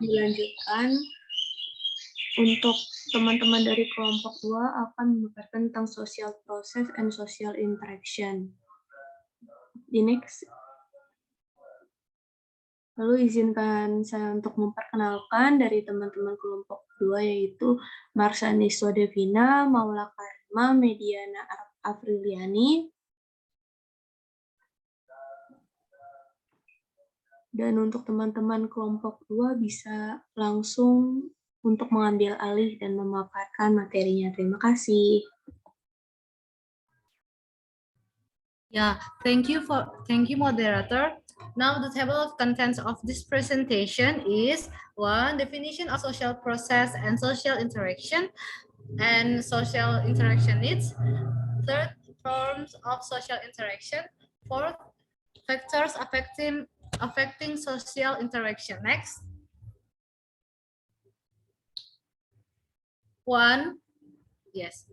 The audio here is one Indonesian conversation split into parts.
dilanjutkan untuk teman-teman dari kelompok 2 akan memaparkan tentang social process and social interaction. Di next. Lalu izinkan saya untuk memperkenalkan dari teman-teman kelompok 2 yaitu Marsani Swadevina, Maula Karima, Mediana Afriliani. Dan untuk teman-teman kelompok 2 bisa langsung untuk mengambil alih dan memaparkan materinya. Terima kasih. Yeah, thank you moderator. Now the table of contents of this presentation is 1. Definition of social process and social interaction and social interaction needs. 3rd, forms of social interaction. 4th, factors affecting social interaction. Next. 1. Yes.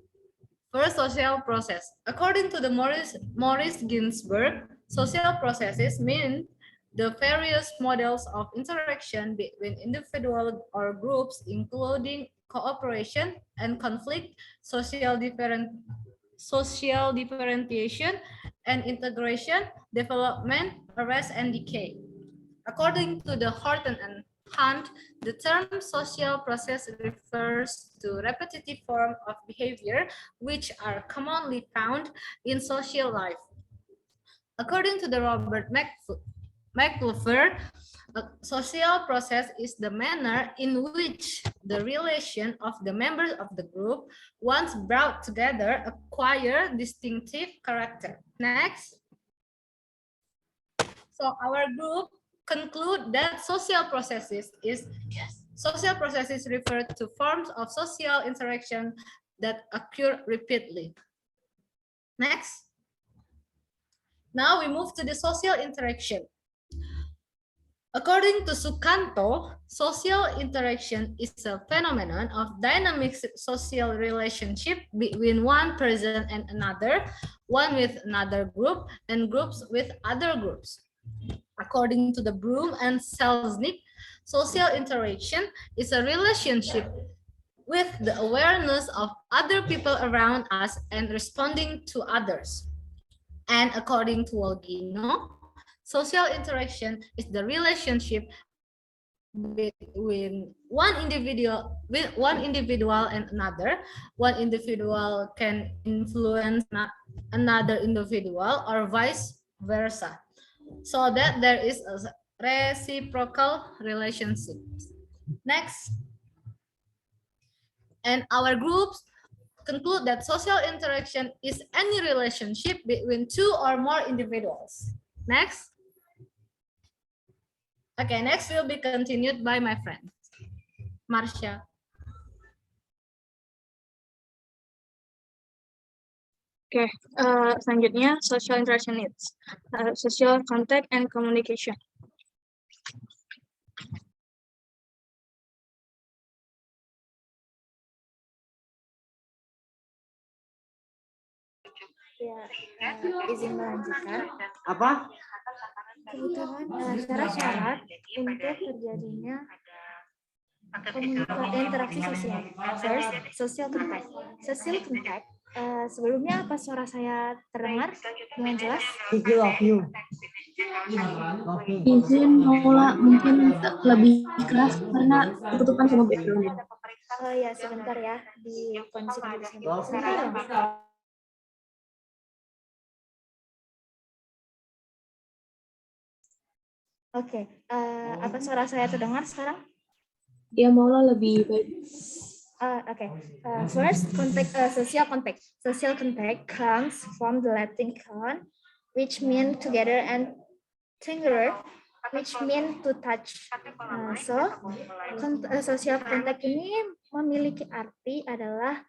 First, social process. According to the Maurice Ginsburg, social processes mean the various models of interaction between individuals or groups, including cooperation and conflict, social differentiation and integration, development, arrest, and decay. According to the Horton and Hunt, the term social process refers to repetitive forms of behavior which are commonly found in social life. According to the Robert McLufer, a social process is the manner in which the relation of the members of the group, once brought together, acquire distinctive character. Next. So our group conclude that social processes refer to forms of social interaction that occur repeatedly. Next. Now we move to the social interaction. According to Sukanto, social interaction is a phenomenon of dynamic social relationship between one person and another, one with another group, and groups with other groups. According to the Bloom and Selznick, social interaction is a relationship with the awareness of other people around us and responding to others. And according to Wolgino, social interaction is the relationship between one individual and another. One individual can influence another individual or vice versa, so that there is a reciprocal relationship. Next. And our groups conclude that social interaction is any relationship between two or more individuals. Next. Okay, next will be continued by my friend, Marsha. Oke, selanjutnya social interaction needs, social contact and communication. Ya, izin melanjutkan. Apa? Kebutuhan syarat-syarat untuk terjadinya interaksi sosial. First, social contact. Social contact. Sebelumnya apa suara saya terdengar dengan jelas? Izin Maula mungkin lebih keras karena ketutupan sama background. Oh ya, sebentar ya di kondisi sebentar ya. Oke, apa suara saya terdengar sekarang? Ya, Maula lebih baik. Okay. First, social contact. Social contact comes from the Latin con, which mean together, and tingerer, which mean to touch. Social contact ini memiliki arti adalah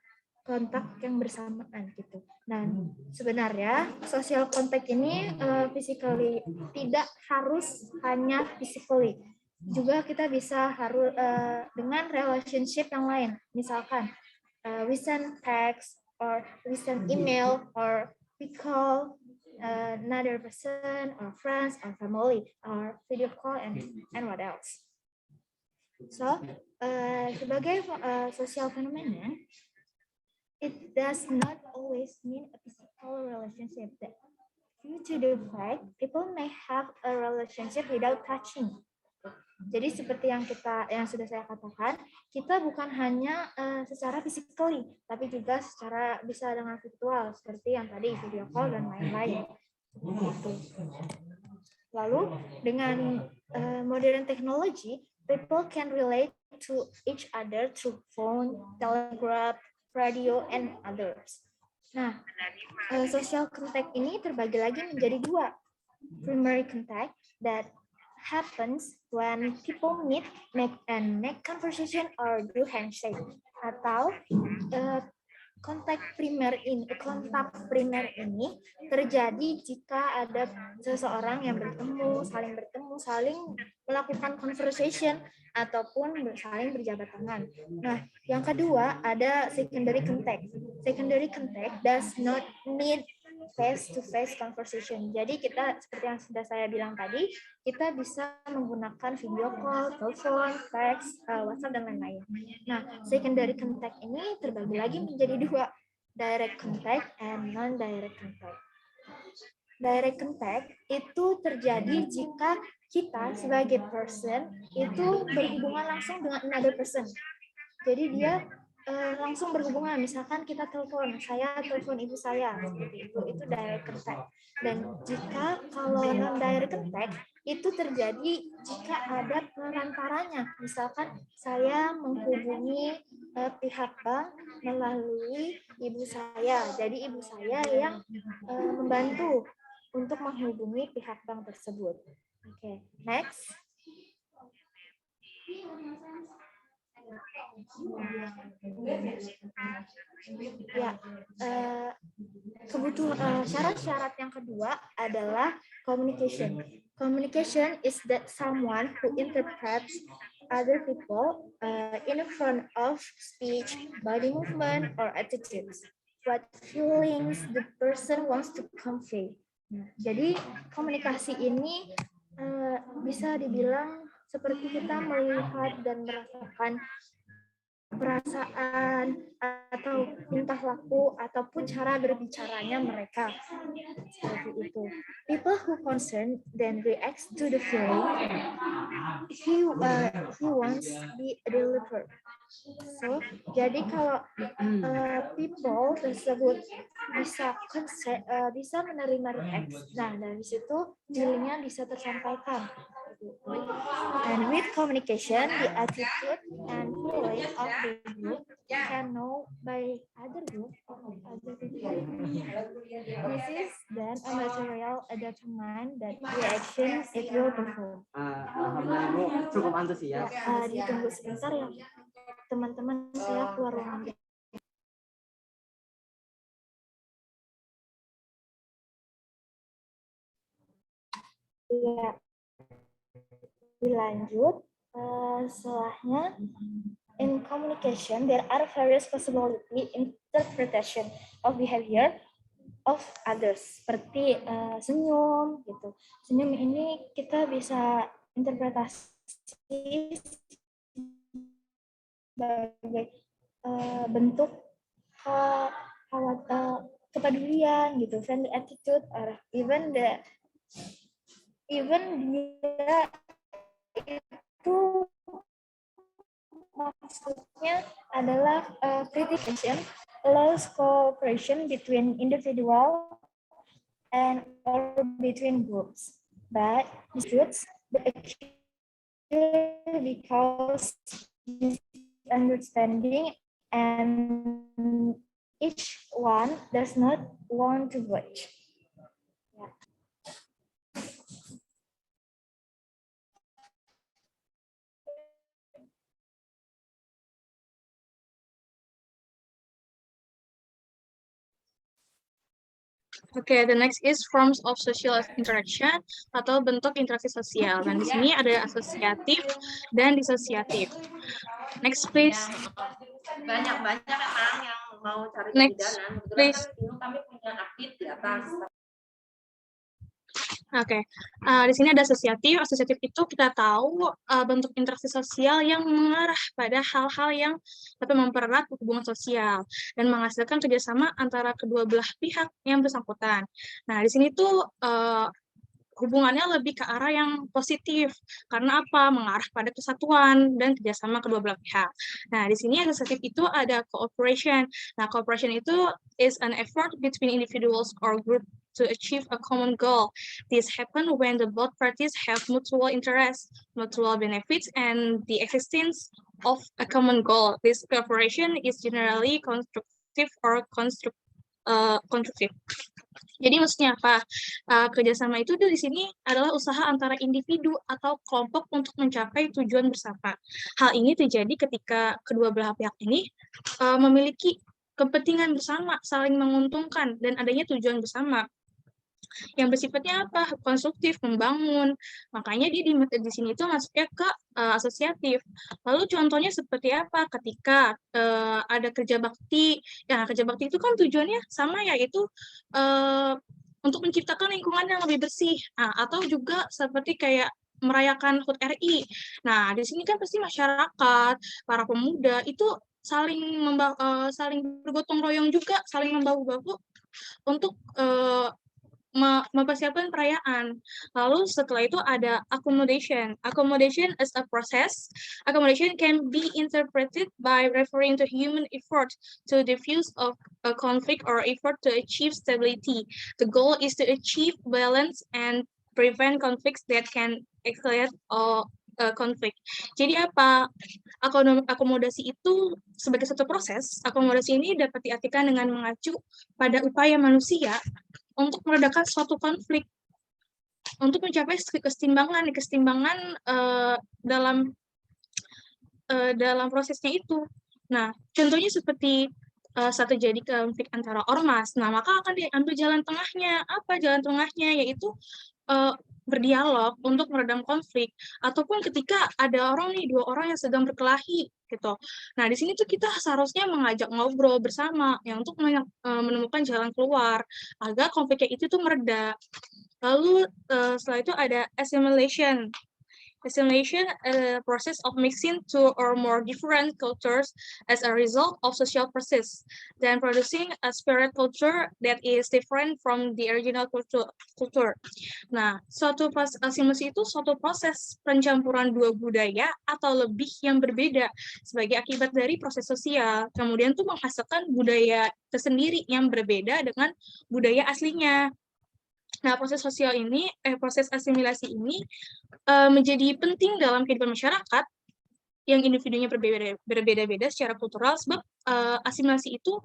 kontak yang bersamaan gitu. Nah, sebenarnya social contact ini physically tidak harus hanya physically. Juga kita bisa harus dengan relationship yang lain. Misalkan we send text or we send email or we call another person or friends or family or video call and what else. So sebagai social phenomenon, it does not always mean a physical relationship. Due to the fact people may have a relationship without touching. Jadi seperti yang sudah saya katakan, kita bukan hanya secara physically, tapi juga secara bisa dengan virtual, seperti yang tadi video call dan lain-lain. Lalu dengan modern technology, people can relate to each other through phone, telegraph, radio, and others. Nah, social contact ini terbagi lagi menjadi dua. Primary contact that happens when people meet, make conversation or do handshake, atau kontak primer ini terjadi jika ada seseorang yang saling melakukan conversation ataupun saling berjabat tangan. Nah, yang kedua ada secondary contact. Secondary contact does not need face-to-face conversation. Jadi kita seperti yang sudah saya bilang tadi, kita bisa menggunakan video call, telepon, fax, WhatsApp dan lain-lain. Nah, secondary contact ini terbagi lagi menjadi dua, direct contact and non-direct contact. Direct contact itu terjadi jika kita sebagai person itu berhubungan langsung dengan another person. Jadi dia langsung berhubungan, misalkan kita telepon, saya telepon ibu saya, seperti itu direct contact. Dan jika kalau non-direct contact itu terjadi jika ada perantaranya, misalkan saya menghubungi pihak bank melalui ibu saya, jadi ibu saya yang membantu untuk menghubungi pihak bank tersebut. Oke, next. Ya, syarat-syarat yang kedua adalah communication. Communication is that someone who interprets other people in front of speech, body movement, or attitudes. What feelings the person wants to convey. Jadi komunikasi ini bisa dibilang seperti kita melihat dan merasakan perasaan atau tingkah laku ataupun cara berbicaranya mereka, seperti itu. People who concern then reacts to the feeling he wants be delivered. So jadi kalau people tersebut bisa menerima react, nah dari situ feelingnya bisa tersampaikan. And with communication, the attitude and feeling of the group can know by other group or other people. This is then a material determine that reaction it will perform. Cukup antusias. Ditunggu sebentar ya, teman-teman, saya keluar ruangan. Ya. Dilanjut, setelahnya, in communication, there are various possibility interpretation of behavior of others, seperti senyum, gitu. Senyum ini kita bisa interpretasi sebagai bentuk kepedulian, gitu, friendly attitude, or even dia itu maksudnya adalah criticism allows cooperation between individual and or between groups, but disputes because misunderstanding and each one does not want to budge. Oke, the next is forms of social interaction atau bentuk interaksi sosial. Dan di sini ada asosiatif dan disosiatif. Next, please. Banyak emang yang mau cari Next, kebidanan. please. Kebetulan kami punya aktif di atas. Oke, di sini ada asosiatif. Asosiatif itu kita tahu bentuk interaksi sosial yang mengarah pada hal-hal yang dapat mempererat hubungan sosial dan menghasilkan kerjasama antara kedua belah pihak yang bersangkutan. Nah, di sini tuh hubungannya lebih ke arah yang positif. Karena apa? Mengarah pada kesatuan dan kerjasama kedua belah pihak. Nah, di sini asosiatif itu ada cooperation. Nah, cooperation itu is an effort between individuals or group to achieve a common goal. This happens when the both parties have mutual interests, mutual benefits, and the existence of a common goal. This cooperation is generally constructive or constructive. Jadi maksudnya apa? Kerjasama itu di sini adalah usaha antara individu atau kelompok untuk mencapai tujuan bersama. Hal ini terjadi ketika kedua belah pihak ini memiliki kepentingan bersama, saling menguntungkan, dan adanya tujuan bersama. Yang bersifatnya apa? Konstruktif, membangun. Makanya dia di sini itu masuknya ke asosiatif. Lalu contohnya seperti apa? Ketika ada kerja bakti. Ya, kerja bakti itu kan tujuannya sama, yaitu untuk menciptakan lingkungan yang lebih bersih. Nah, atau juga seperti kayak merayakan HUT RI. Nah, di sini kan pasti masyarakat, para pemuda itu saling bergotong royong juga, saling membahu-bahu untuk mempersiapkan perayaan. Lalu setelah itu ada accommodation. Accommodation is a process. Accommodation can be interpreted by referring to human effort to diffuse of a conflict or effort to achieve stability. The goal is to achieve balance and prevent conflicts that can escalate konflik. Jadi apa? Akomodasi itu sebagai satu proses. Akomodasi ini dapat diartikan dengan mengacu pada upaya manusia untuk meredakan suatu konflik, untuk mencapai keseimbangan dalam prosesnya itu. Nah, contohnya seperti saat terjadi konflik antara ormas, nah maka akan diambil jalan tengahnya. Apa jalan tengahnya? Yaitu berdialog untuk meredam konflik, ataupun ketika ada dua orang yang sedang berkelahi gitu. Nah, di sini tuh kita seharusnya mengajak ngobrol bersama yang untuk menemukan jalan keluar agar konfliknya itu tuh mereda. Lalu setelah itu ada assimilation. Assimilation is a process of mixing two or more different cultures as a result of social process, then producing a separate culture that is different from the original culture. Nah, suatu asimilasi itu suatu proses pencampuran dua budaya atau lebih yang berbeda sebagai akibat dari proses sosial. Kemudian tuh menghasilkan budaya tersendiri yang berbeda dengan budaya aslinya. Nah, proses asimilasi ini menjadi penting dalam kehidupan masyarakat yang individunya berbeda-beda secara kultural, sebab asimilasi itu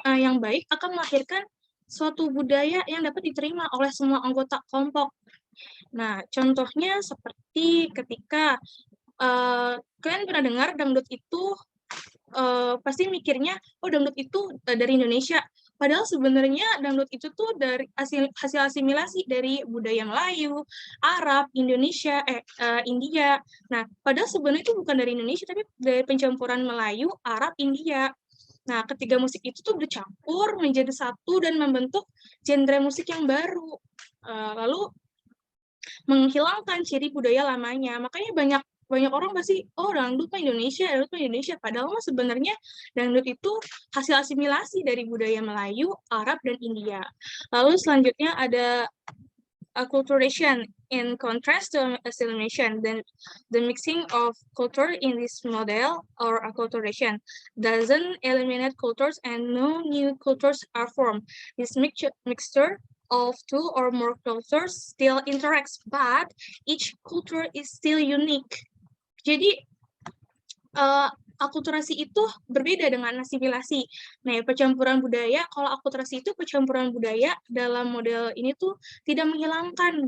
yang baik akan melahirkan suatu budaya yang dapat diterima oleh semua anggota kelompok. Nah, contohnya seperti ketika kalian pernah dengar dangdut itu pasti mikirnya, oh dangdut itu dari Indonesia. Padahal sebenarnya dangdut itu tuh dari hasil asimilasi dari budaya Melayu, Arab, India. Nah, padahal sebenarnya itu bukan dari Indonesia, tapi dari pencampuran Melayu, Arab, India. Nah, ketiga musik itu tuh bercampur menjadi satu dan membentuk genre musik yang baru. Lalu menghilangkan ciri budaya lamanya. Makanya banyak orang pasti, oh dangdut mah Indonesia. Padahal mah sebenarnya dangdut itu hasil asimilasi dari budaya Melayu, Arab, dan India. Lalu selanjutnya ada acculturation. In contrast to assimilation, then the mixing of culture in this model or acculturation doesn't eliminate cultures and no new cultures are formed. This mixture of two or more cultures still interacts, but each culture is still unique. Jadi akulturasi itu berbeda dengan asimilasi. Nah, pencampuran budaya, kalau akulturasi itu pencampuran budaya dalam model ini tuh tidak menghilangkan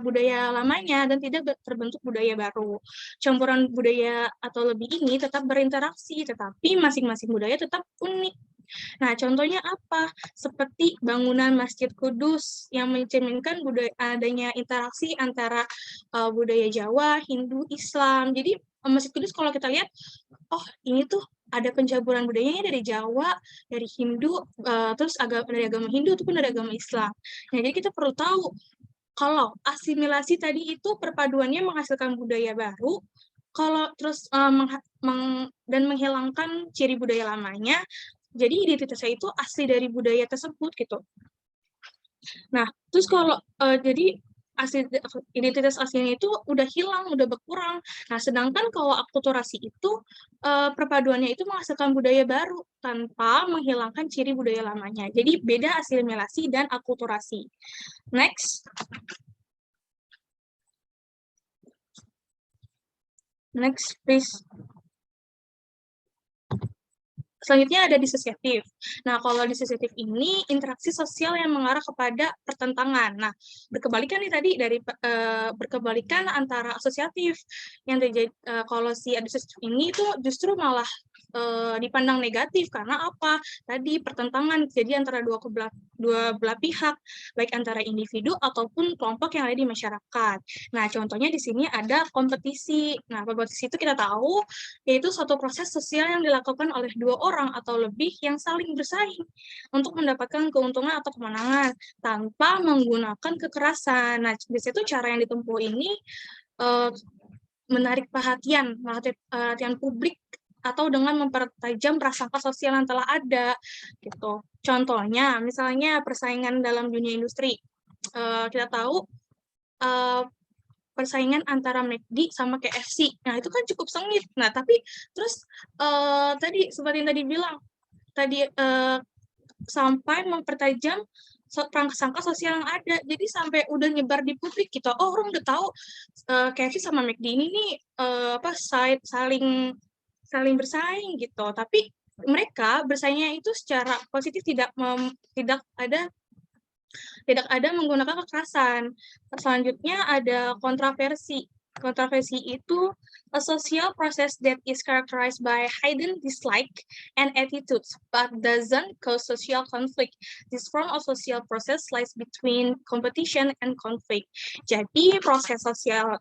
budaya lamanya dan tidak terbentuk budaya baru. Campuran budaya atau lebih ini tetap berinteraksi, tetapi masing-masing budaya tetap unik. Nah, contohnya apa? Seperti bangunan Masjid Kudus yang mencerminkan adanya interaksi antara budaya Jawa, Hindu, Islam. Jadi Masjid Kudus kalau kita lihat, oh ini tuh ada pencaburan budayanya dari Jawa, dari Hindu, terus dari agama Hindu ataupun dari agama Islam. Nah, jadi kita perlu tahu kalau asimilasi tadi itu perpaduannya menghasilkan budaya baru, kalau terus dan menghilangkan ciri budaya lamanya, jadi identitasnya itu asli dari budaya tersebut gitu. Nah, terus kalau jadi identitas aslinya itu udah hilang, udah berkurang. Nah, sedangkan kalau akulturasi itu perpaduannya itu menghasilkan budaya baru tanpa menghilangkan ciri budaya lamanya. Jadi beda asimilasi dan akulturasi. Next. Next, please. Selanjutnya ada disosiatif. Nah, kalau disosiatif ini interaksi sosial yang mengarah kepada pertentangan. Nah, berkebalikan nih tadi dari berkebalikan antara asosiatif yang terjadi kalau si disosiatif ini itu justru malah dipandang negatif karena apa? Tadi pertentangan jadi antara dua belah pihak, baik antara individu ataupun kelompok yang ada di masyarakat. Nah, contohnya di sini ada kompetisi. Nah, kompetisi itu kita tahu yaitu suatu proses sosial yang dilakukan oleh dua orang atau lebih yang saling bersaing untuk mendapatkan keuntungan atau kemenangan tanpa menggunakan kekerasan. Nah, biasanya itu cara yang ditempuh ini menarik perhatian publik atau dengan mempertajam prasangka sosial yang telah ada gitu. Contohnya, misalnya persaingan dalam dunia industri. Kita tahu persaingan antara McD sama KFC. Nah, itu kan cukup sengit. Nah, tapi terus tadi seperti yang tadi bilang, tadi sampai mempertajam prasangka sosial yang ada. Jadi sampai udah nyebar di publik gitu. Oh, orang udah tahu KFC sama McD ini nih saling bersaing gitu. Tapi mereka bersaingnya itu secara positif, tidak ada menggunakan kekerasan. Selanjutnya ada kontroversi. Kontroversi itu a social process that is characterized by hidden dislike and attitudes, but doesn't cause social conflict. This form of social process lies between competition and conflict. Jadi proses sosial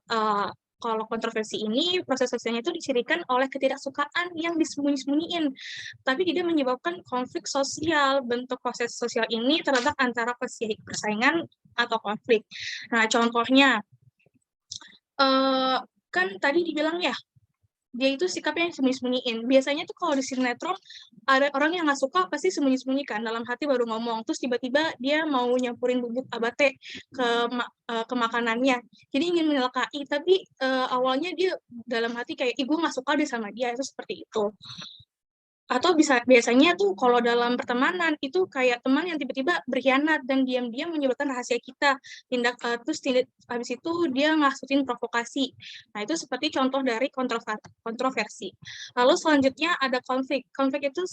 kalau kontroversi ini, proses sosialnya itu dicirikan oleh ketidaksukaan yang disembunyi-sembunyiin, tapi tidak menyebabkan konflik sosial. Bentuk proses sosial ini terletak antara persaingan atau konflik. Nah, contohnya, kan tadi dibilang ya, dia itu sikapnya yang sembunyi-sembunyiin. Biasanya tuh kalau di sinetron, ada orang yang nggak suka pasti sembunyi-sembunyikan, dalam hati baru ngomong, terus tiba-tiba dia mau nyampurin bubuk abate ke makanannya. Jadi ingin menyelakai, tapi awalnya dia dalam hati kayak, gue nggak suka deh sama dia, itu seperti itu. Atau biasanya tuh kalau dalam pertemanan itu kayak teman yang tiba-tiba berkhianat dan diam-diam menyebabkan rahasia kita, terus habis itu dia ngasutin provokasi. Nah, itu seperti contoh dari kontroversi. Lalu selanjutnya ada konflik. Konflik is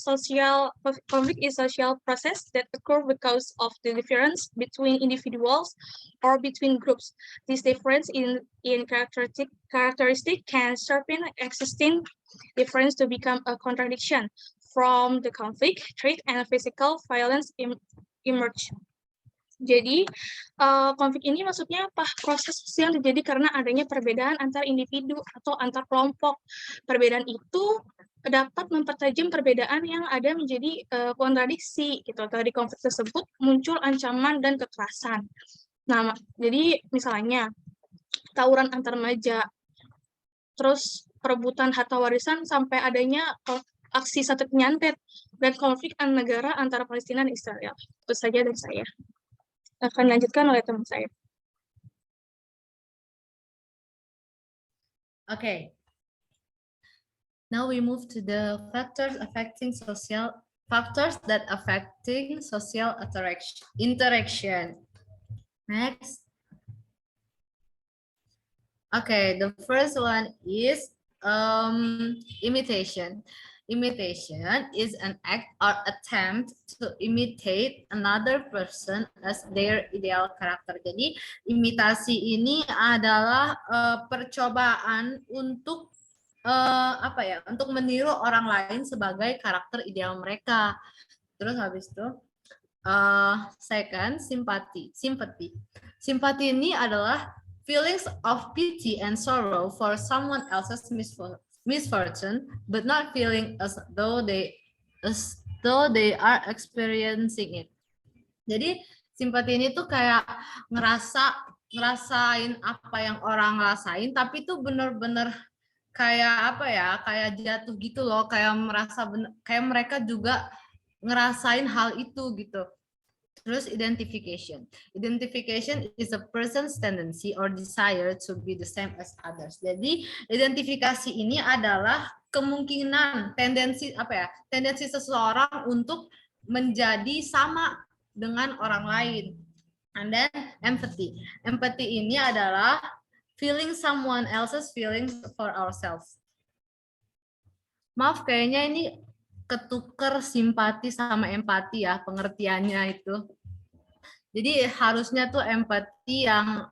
social process that occur because of the difference between individuals or between groups. This difference in characteristic can sharpen existing difference to become a contradiction. From the conflict, threat, and physical violence emerge. Jadi, konflik ini maksudnya apa? Proses sosial terjadi karena adanya perbedaan antar individu atau antar kelompok. Perbedaan itu dapat mempertajam perbedaan yang ada menjadi kontradiksi. Gitu. Dari konflik tersebut muncul ancaman dan kekerasan. Nah, jadi misalnya tawuran antar remaja, terus perebutan harta warisan sampai adanya aksi satek nyantet dan konflik negara antara Palestina dan Israel. Itu saja dari saya. Akan lanjutkan oleh teman saya. Okay. Now we move to the factors that affecting social interaction. Next. Okay, the first one is imitation. Imitation is an act or attempt to imitate another person as their ideal character. Jadi imitasi ini adalah percobaan untuk untuk meniru orang lain sebagai karakter ideal mereka. Terus habis itu second, sympathy. Sympathy ini adalah feelings of pity and sorrow for someone else's misfortune, but not feeling as though they are experiencing it. Jadi simpati ini tuh kayak ngerasain apa yang orang rasain, tapi tuh bener-bener kayak apa ya, kayak jatuh gitu loh, kayak kayak mereka juga ngerasain hal itu gitu. Terus identification. Identification is a person's tendency or desire to be the same as others. Jadi identifikasi ini adalah kemungkinan tendensi seseorang untuk menjadi sama dengan orang lain. And then empathy. Empathy ini adalah feeling someone else's feelings for ourselves. Maaf, kayaknya ini ketuker simpati sama empati ya, pengertiannya itu. Jadi harusnya tuh empati yang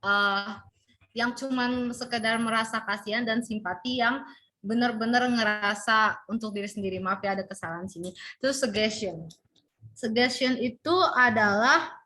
cuman sekedar merasa kasihan, dan simpati yang benar-benar ngerasa untuk diri sendiri. Maaf ya, ada kesalahan sini. Terus suggestion. Suggestion itu adalah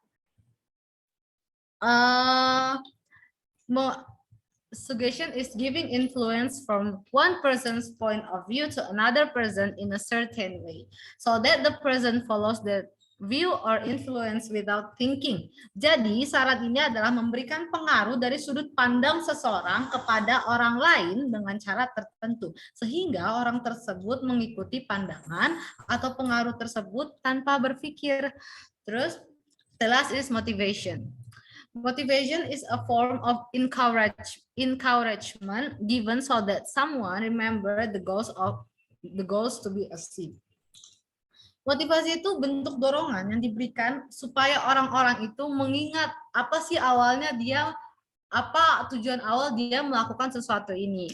suggestion is giving influence from one person's point of view to another person in a certain way, so that the person follows the view or influence without thinking. Jadi syarat ini adalah memberikan pengaruh dari sudut pandang seseorang kepada orang lain dengan cara tertentu, sehingga orang tersebut mengikuti pandangan atau pengaruh tersebut tanpa berpikir. Terus the last is motivation. Motivation is a form of encouragement given so that someone remember the goals to be achieved. Motivasi itu bentuk dorongan yang diberikan supaya orang-orang itu mengingat apa sih awalnya dia, apa tujuan awal dia melakukan sesuatu ini,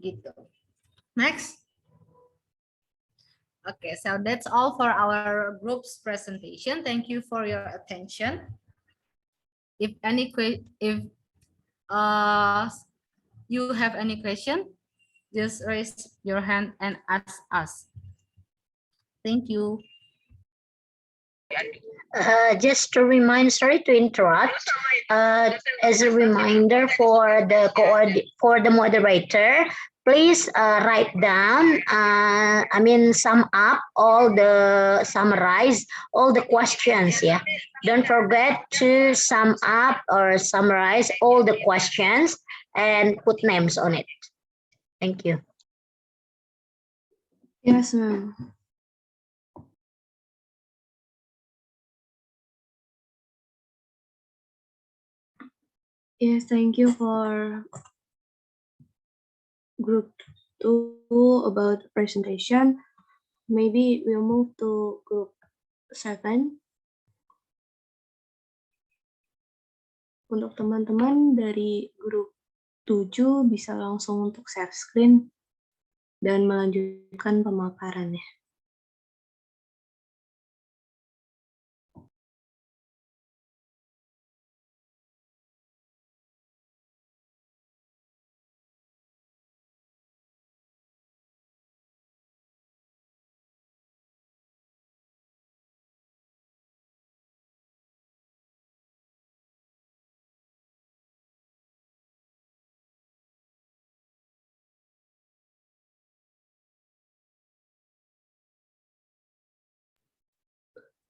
gitu. Next. Okay, so that's all for our group's presentation. Thank you for your attention. If you have any question, just raise your hand and ask us. Thank you. Just to remind, sorry to interrupt. As a reminder for the moderator, please write down. Summarize all the questions. Yeah, don't forget to sum up or summarize all the questions and put names on it. Thank you. Yes, ma'am. Yes, thank you for group 2 about presentation. Maybe we'll move to group 7. Untuk teman-teman dari grup 7 bisa langsung untuk share screen dan melanjutkan pemaparannya.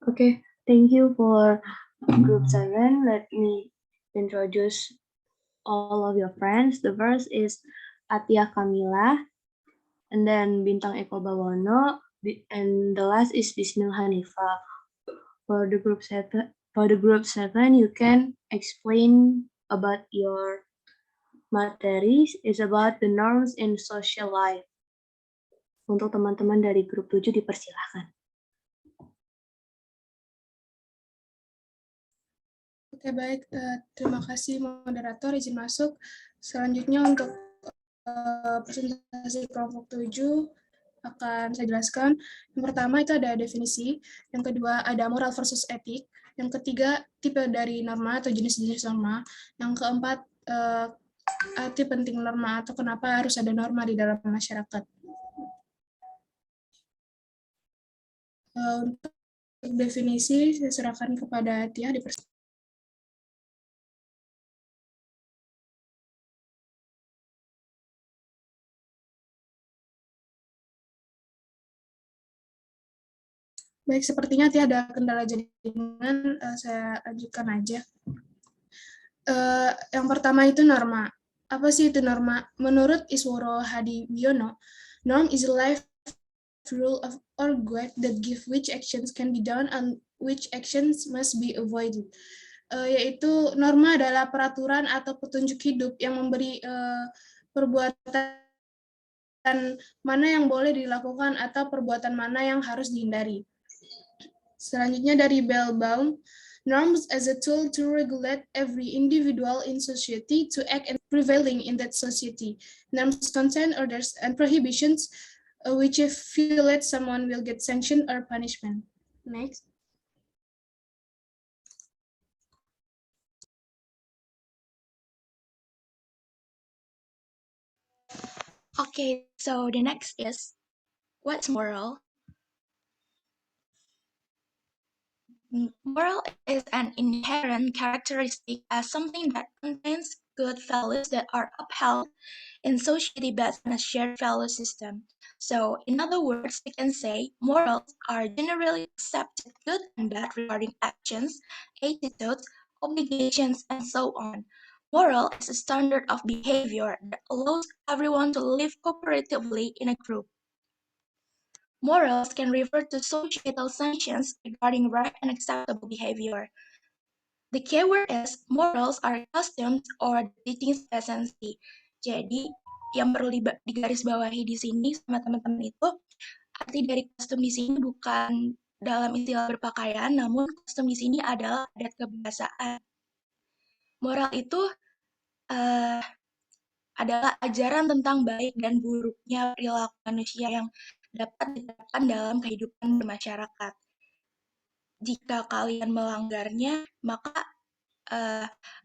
Okay, thank you for group 7. Let me introduce all of your friends. The first is Atia Kamila, and then Bintang Eko Bawono, and the last is Bismil Hanifa. For the group 7, you can explain about your materials is about the norms in social life. Untuk teman-teman dari grup 7 dipersilahkan. Oke, baik. Terima kasih moderator, izin masuk. Selanjutnya untuk presentasi kelompok 7 akan saya jelaskan. Yang pertama itu ada definisi, yang kedua ada moral versus etik, yang ketiga tipe dari norma atau jenis-jenis norma, yang keempat arti penting norma atau kenapa harus ada norma di dalam masyarakat. Untuk definisi saya serahkan kepada Tia di Baik, sepertinya tiada kendala jaringan, saya lanjutkan aja. Yang pertama itu norma. Apa sih itu norma? Menurut Isworo Hadibiono, norm is a life rule of or guide that give which actions can be done and which actions must be avoided. Yaitu norma adalah peraturan atau petunjuk hidup yang memberi perbuatan mana yang boleh dilakukan atau perbuatan mana yang harus dihindari. Selanjutnya dari Bellbaum, norms as a tool to regulate every individual in society to act and prevailing in that society. Norms contain orders and prohibitions which if violate someone will get sanction or punishment. Next. Okay, so the next is, what's moral? Moral is an inherent characteristic as something that contains good values that are upheld in society based on a shared value system. So, in other words, we can say morals are generally accepted good and bad regarding actions, attitudes, obligations, and so on. Moral is a standard of behavior that allows everyone to live cooperatively in a group. Morals can refer to societal sanctions regarding right and acceptable behavior. The keyword is morals are customs or teachings esensi. Jadi, yang perlu digarisbawahi di sini sama teman-teman itu, arti dari custom di sini bukan dalam istilah berpakaian, namun custom di sini adalah adat kebiasaan. Moral itu adalah ajaran tentang baik dan buruknya perilaku manusia yang dapat diterapkan dalam kehidupan bermasyarakat. Jika kalian melanggarnya, maka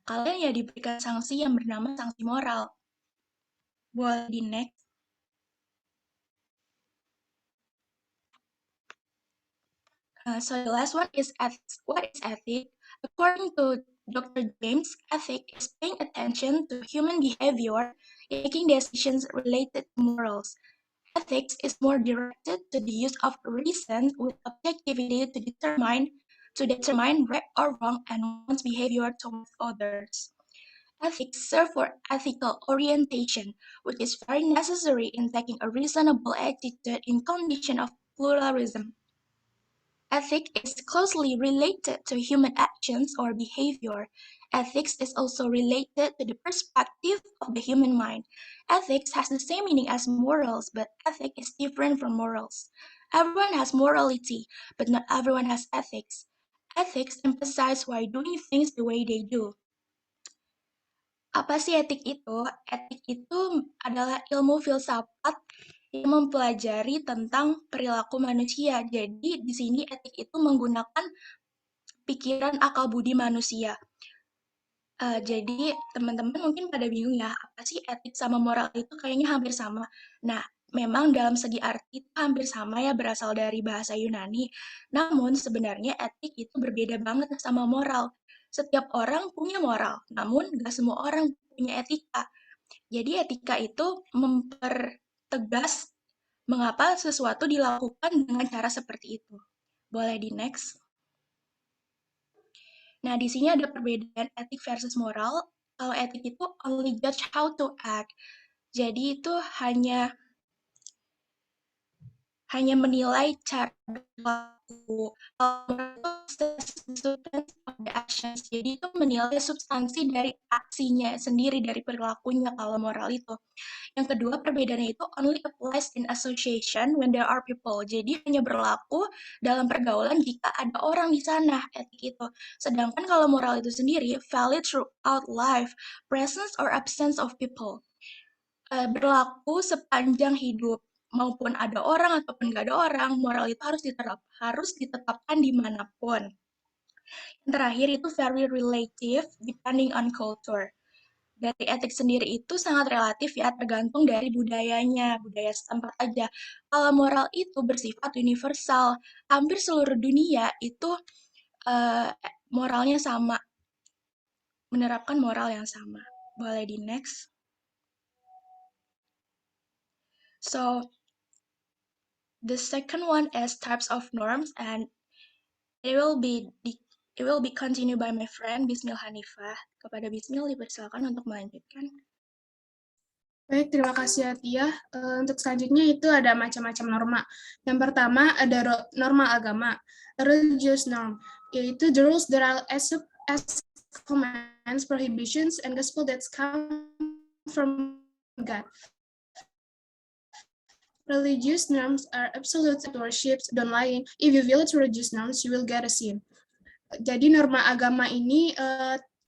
kalian ya diberikan sanksi yang bernama sanksi moral. Boleh di next. So the last one is ethics. What is ethic? According to Dr. James, ethic is paying attention to human behavior, making decisions related to morals. Ethics is more directed to the use of reason with objectivity to determine right or wrong and one's behavior towards others. Ethics serve for ethical orientation, which is very necessary in taking a reasonable attitude in condition of pluralism. Ethics is closely related to human actions or behavior. Ethics is also related to the perspective of the human mind. Ethics has the same meaning as morals, but ethics is different from morals. Everyone has morality, but not everyone has ethics. Ethics emphasize why doing things the way they do. Apa sih etik itu? Etik itu adalah ilmu filsafat yang mempelajari tentang perilaku manusia. Jadi di sini etik itu menggunakan pikiran akal budi manusia. Jadi teman-teman mungkin pada bingung ya, apa sih etik sama moral itu kayaknya hampir sama. Nah, memang dalam segi arti itu hampir sama ya, berasal dari bahasa Yunani. Namun sebenarnya etik itu berbeda banget sama moral. Setiap orang punya moral, namun nggak semua orang punya etika. Jadi etika itu mempertegas mengapa sesuatu dilakukan dengan cara seperti itu. Boleh di next. Nah, di sini ada perbedaan etik versus moral. Kalau etik itu only judge how to act. Jadi itu hanya menilai cara berlaku. Substance of the actions. Jadi itu menilai substansi dari aksinya sendiri, dari perilakunya kalau moral itu. Yang kedua, perbedaannya itu only applies in association when there are people. Jadi hanya berlaku dalam pergaulan jika ada orang di sana, etik itu. Sedangkan kalau moral itu sendiri, valid throughout life, presence or absence of people. Berlaku sepanjang hidup. Maupun ada orang ataupun nggak ada orang, moral itu harus ditetapkan dimanapun. Yang terakhir itu very relative, depending on culture. Dari etik sendiri itu sangat relatif ya, tergantung dari budayanya, budaya setempat aja. Kalau moral itu bersifat universal, hampir seluruh dunia itu moralnya sama, menerapkan moral yang sama. Boleh di next. So, The second one is types of norms, and it will be continued by my friend Bismil Hanifah. Kepada Bismil dipersilakan untuk melanjutkan. Baik, terima kasih Atia. Untuk selanjutnya itu ada macam-macam norma. Yang pertama ada norma agama, religious norm, yaitu the rules that are as commands, prohibitions, and gospel that come from God. Religious norms are absolute worships, don't lie. If you violate religious norms, you will get a sin. Jadi norma agama ini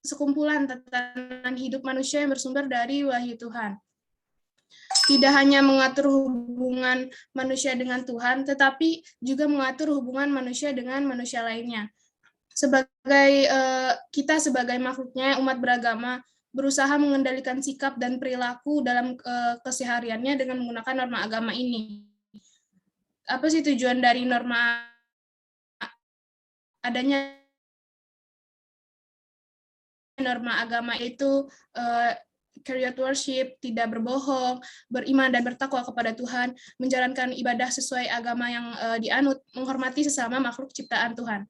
sekumpulan tatanan hidup manusia yang bersumber dari wahyu Tuhan. Tidak hanya mengatur hubungan manusia dengan Tuhan, tetapi juga mengatur hubungan manusia dengan manusia lainnya. Kita sebagai makhluknya umat beragama berusaha mengendalikan sikap dan perilaku dalam kesehariannya dengan menggunakan norma agama ini. Apa sih tujuan dari norma adanya norma agama itu? Carriot worship, tidak berbohong, beriman dan bertakwa kepada Tuhan, menjalankan ibadah sesuai agama yang dianut, menghormati sesama makhluk ciptaan Tuhan.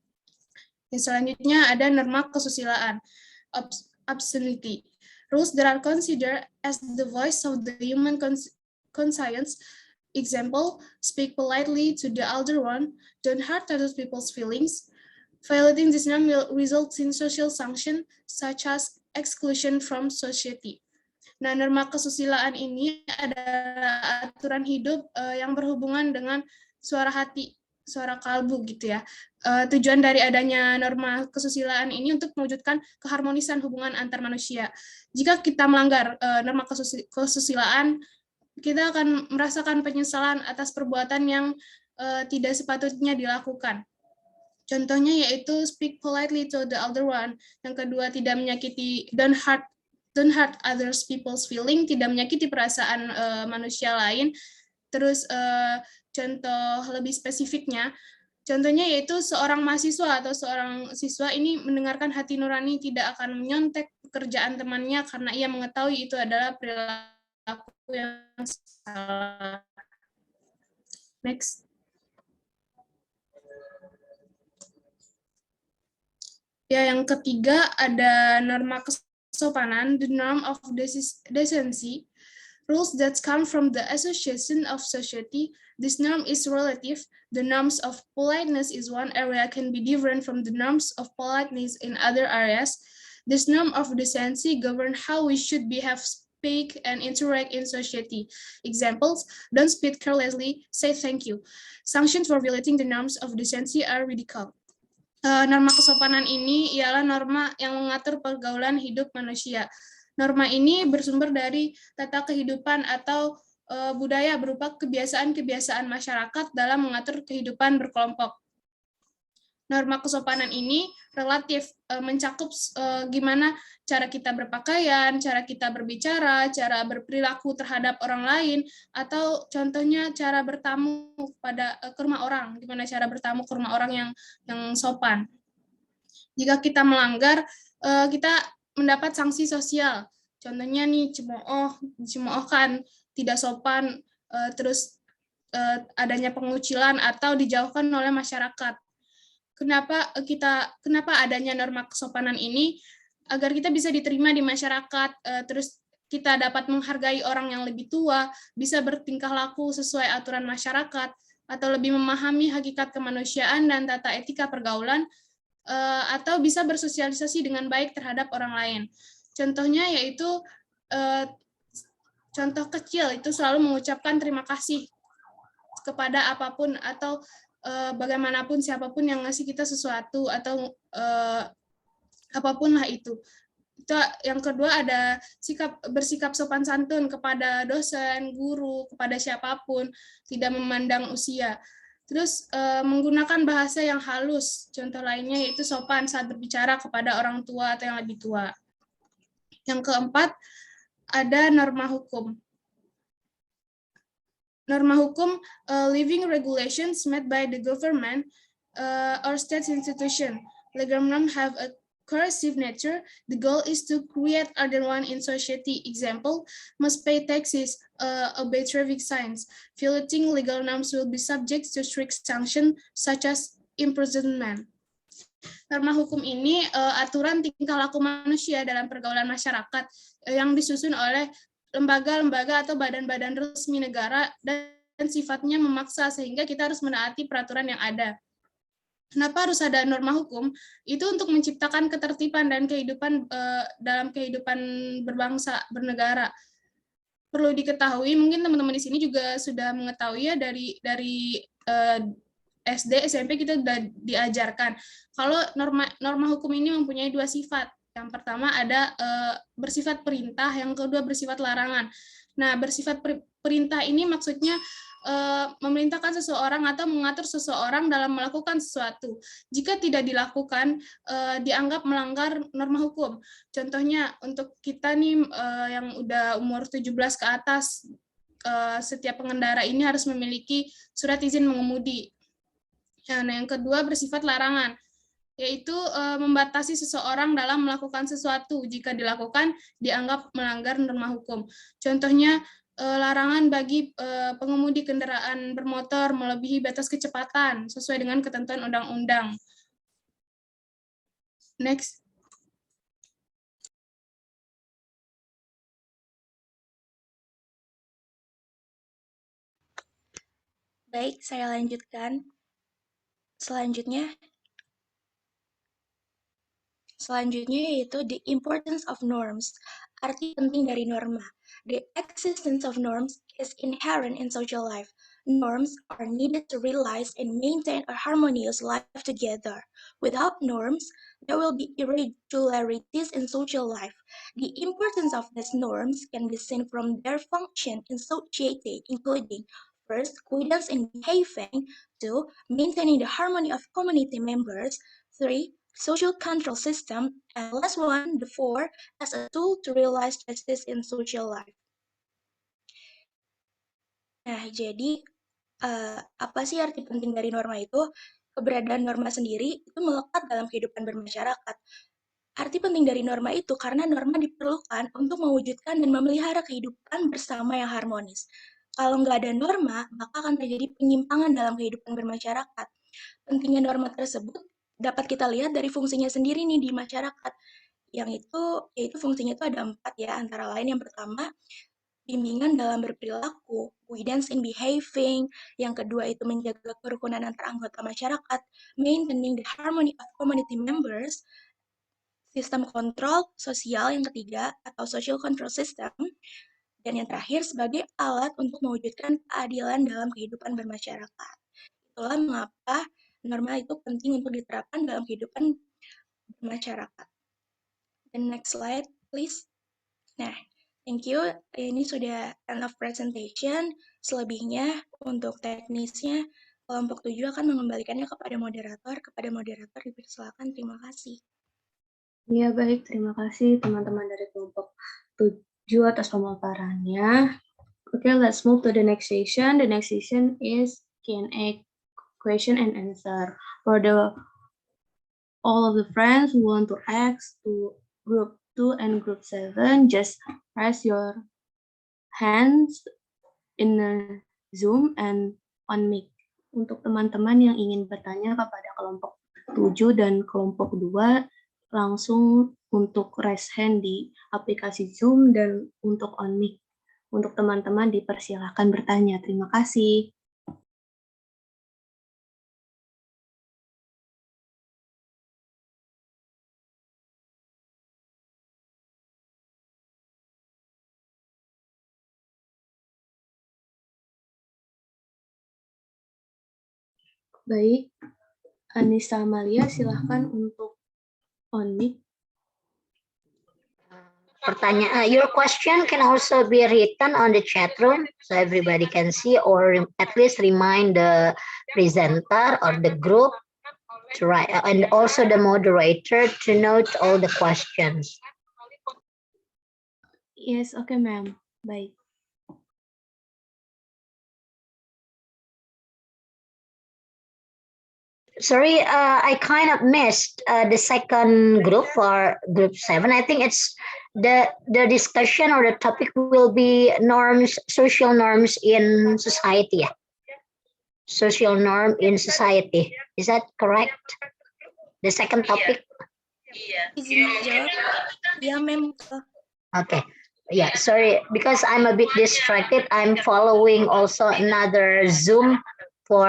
Yang selanjutnya ada norma kesusilaan, obscenity. Rules that are considered as the voice of the human conscience. Example, speak politely to the elder one, don't hurt other people's feelings. Violating this norm will result in social sanction, such as exclusion from society. Nah, norma kesusilaan ini adalah aturan hidup yang berhubungan dengan suara hati, suara kalbu gitu ya. Tujuan dari adanya norma kesusilaan ini untuk mewujudkan keharmonisan hubungan antar manusia. Jika kita melanggar norma kesusilaan, kita akan merasakan penyesalan atas perbuatan yang tidak sepatutnya dilakukan. Contohnya yaitu speak politely to the elder one. Yang kedua, tidak menyakiti, don't hurt others people's feeling, tidak menyakiti perasaan manusia lain. Terus contoh lebih spesifiknya, contohnya yaitu seorang mahasiswa atau seorang siswa ini mendengarkan hati nurani, tidak akan menyontek pekerjaan temannya karena ia mengetahui itu adalah perilaku yang salah. Next. Ya, yang ketiga ada norma kesopanan, the norm of decency, rules that come from the association of society. This norm is relative. The norms of politeness is one area can be different from the norms of politeness in other areas. This norm of decency governs how we should behave, speak, and interact in society. Examples, don't speak carelessly, say thank you. Sanctions for violating the norms of decency are ridiculed. Norma kesopanan ini ialah norma yang mengatur pergaulan hidup manusia. Norma ini bersumber dari tata kehidupan atau budaya berupa kebiasaan-kebiasaan masyarakat dalam mengatur kehidupan berkelompok. Norma kesopanan ini relatif, mencakup gimana cara kita berpakaian, cara kita berbicara, cara berperilaku terhadap orang lain, atau contohnya cara bertamu ke rumah orang, gimana cara bertamu ke rumah orang yang sopan. Jika kita melanggar, kita mendapat sanksi sosial. Contohnya nih, dicemoohkan, tidak sopan, terus adanya pengucilan atau dijauhkan oleh masyarakat. Kenapa adanya norma kesopanan ini? Agar kita bisa diterima di masyarakat, terus kita dapat menghargai orang yang lebih tua, bisa bertingkah laku sesuai aturan masyarakat, atau lebih memahami hakikat kemanusiaan dan tata etika pergaulan, atau bisa bersosialisasi dengan baik terhadap orang lain. Contohnya yaitu, contoh kecil itu selalu mengucapkan terima kasih kepada apapun atau bagaimanapun siapapun yang ngasih kita sesuatu atau apapun lah itu. Yang kedua ada bersikap sopan santun kepada dosen, guru, kepada siapapun, tidak memandang usia. Terus menggunakan bahasa yang halus. Contoh lainnya yaitu sopan saat berbicara kepada orang tua atau yang lebih tua. Yang keempat ada norma hukum. Norma hukum, living regulations made by the government or state institution. Legal norms have a coercive nature, the goal is to create order one in society. Example, must pay taxes, obey traffic signs. Violating legal norms will be subject to strict sanction such as imprisonment. Norma hukum ini aturan tingkah laku manusia dalam pergaulan masyarakat yang disusun oleh lembaga-lembaga atau badan-badan resmi negara dan sifatnya memaksa sehingga kita harus menaati peraturan yang ada. Kenapa harus ada norma hukum? Itu untuk menciptakan ketertiban dan kehidupan dalam kehidupan berbangsa, bernegara. Perlu diketahui, mungkin teman-teman di sini juga sudah mengetahui ya dari SD, SMP kita sudah diajarkan kalau norma hukum ini mempunyai dua sifat. Yang pertama ada bersifat perintah, yang kedua bersifat larangan. Nah, bersifat perintah ini maksudnya memerintahkan seseorang atau mengatur seseorang dalam melakukan sesuatu. Jika tidak dilakukan, dianggap melanggar norma hukum. Contohnya untuk kita nih yang udah umur 17 ke atas, setiap pengendara ini harus memiliki surat izin mengemudi. Nah, yang kedua bersifat larangan, yaitu membatasi seseorang dalam melakukan sesuatu. Jika dilakukan, dianggap melanggar norma hukum. Contohnya, larangan bagi pengemudi kendaraan bermotor melebihi batas kecepatan sesuai dengan ketentuan undang-undang. Next. Baik, saya lanjutkan. Selanjutnya yaitu the importance of norms, arti penting dari norma. The existence of norms is inherent in social life. Norms are needed to realize and maintain a harmonious life together. Without norms, there will be irregularities in social life. The importance of these norms can be seen from their function in society, including first, guidance in behaving, 2, maintaining the harmony of community members, 3, social control system, and last one, the 4, as a tool to realize justice in social life. Nah, jadi apa sih arti penting dari norma itu? Keberadaan norma sendiri itu melekat dalam kehidupan bermasyarakat. Arti penting dari norma itu karena norma diperlukan untuk mewujudkan dan memelihara kehidupan bersama yang harmonis. Kalau nggak ada norma, maka akan terjadi penyimpangan dalam kehidupan bermasyarakat. Pentingnya norma tersebut dapat kita lihat dari fungsinya sendiri nih di masyarakat. Yaitu fungsinya itu ada 4 ya, antara lain yang pertama, bimbingan dalam berperilaku, guidance in behaving, yang kedua itu menjaga kerukunan antar anggota masyarakat, maintaining the harmony of community members, sistem kontrol sosial yang ketiga atau social control system, dan yang terakhir sebagai alat untuk mewujudkan keadilan dalam kehidupan bermasyarakat. Itulah mengapa norma itu penting untuk diterapkan dalam kehidupan masyarakat. The next slide, please. Nah, thank you. Ini sudah end of presentation. Selebihnya untuk teknisnya, kelompok 7 akan mengembalikannya kepada moderator. Kepada moderator dipersilakan. Terima kasih. Ya, baik. Terima kasih teman-teman dari kelompok 7 atas pemaparannya. Okay, let's move to the next session. The next session is Q&A, question and answer. For all of the friends who want to ask to group 2 and group 7, just raise your hands in the Zoom and on mic. Untuk teman-teman yang ingin bertanya kepada kelompok 7 dan kelompok 2, langsung untuk raise hand di aplikasi Zoom dan untuk on mic. Untuk teman-teman dipersilakan bertanya. Terima kasih. Baik, Anissa Amalia, silahkan untuk on mic. Your question can also be written on the chat room so everybody can see, or at least remind the presenter or the group to write, and also the moderator to note all the questions. Yes, okay, ma'am. Baik. Sorry, I kind of missed the second group for group 7. I think it's the discussion or the topic will be norms, social norms in society. Yeah. Social norm in society. Is that correct? The second topic? Izin jawab? Ya, mem. Okay. Yeah, sorry, because I'm a bit distracted. I'm following also another Zoom for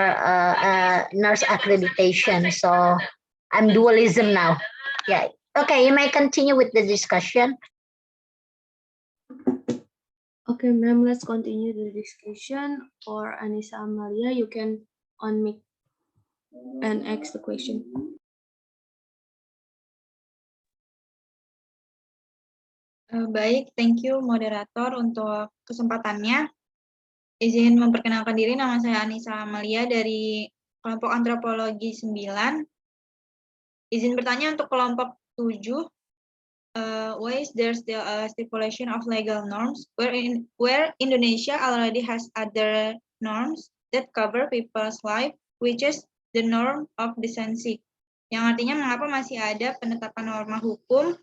nurse accreditation. So I'm dualism now. Yeah. Okay, you may continue with the discussion. Okay, ma'am, let's continue the discussion. For Anissa Amalia, you can unmute and ask the question. Baik, thank you moderator untuk kesempatannya. Izin memperkenalkan diri, nama saya Anissa Amalia dari kelompok antropologi 9. Izin bertanya untuk kelompok 7. Why is there still a stipulation of legal norms where Indonesia already has other norms that cover people's life, which is the norm of decency. Yang artinya mengapa masih ada penetapan norma hukum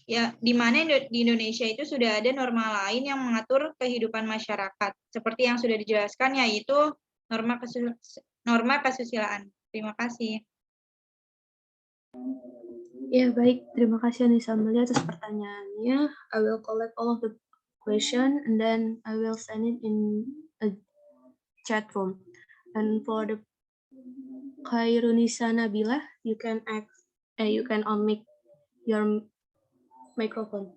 ya, di mana di Indonesia itu sudah ada norma lain yang mengatur kehidupan masyarakat, seperti yang sudah dijelaskan, yaitu norma kesusilaan. Terima kasih. Ya, baik. Terima kasih Anissa Amalia atas pertanyaannya. I will collect all of the question and then I will send it in a chat room. And for the Khairunisa Nabila, you can unmute your microphone.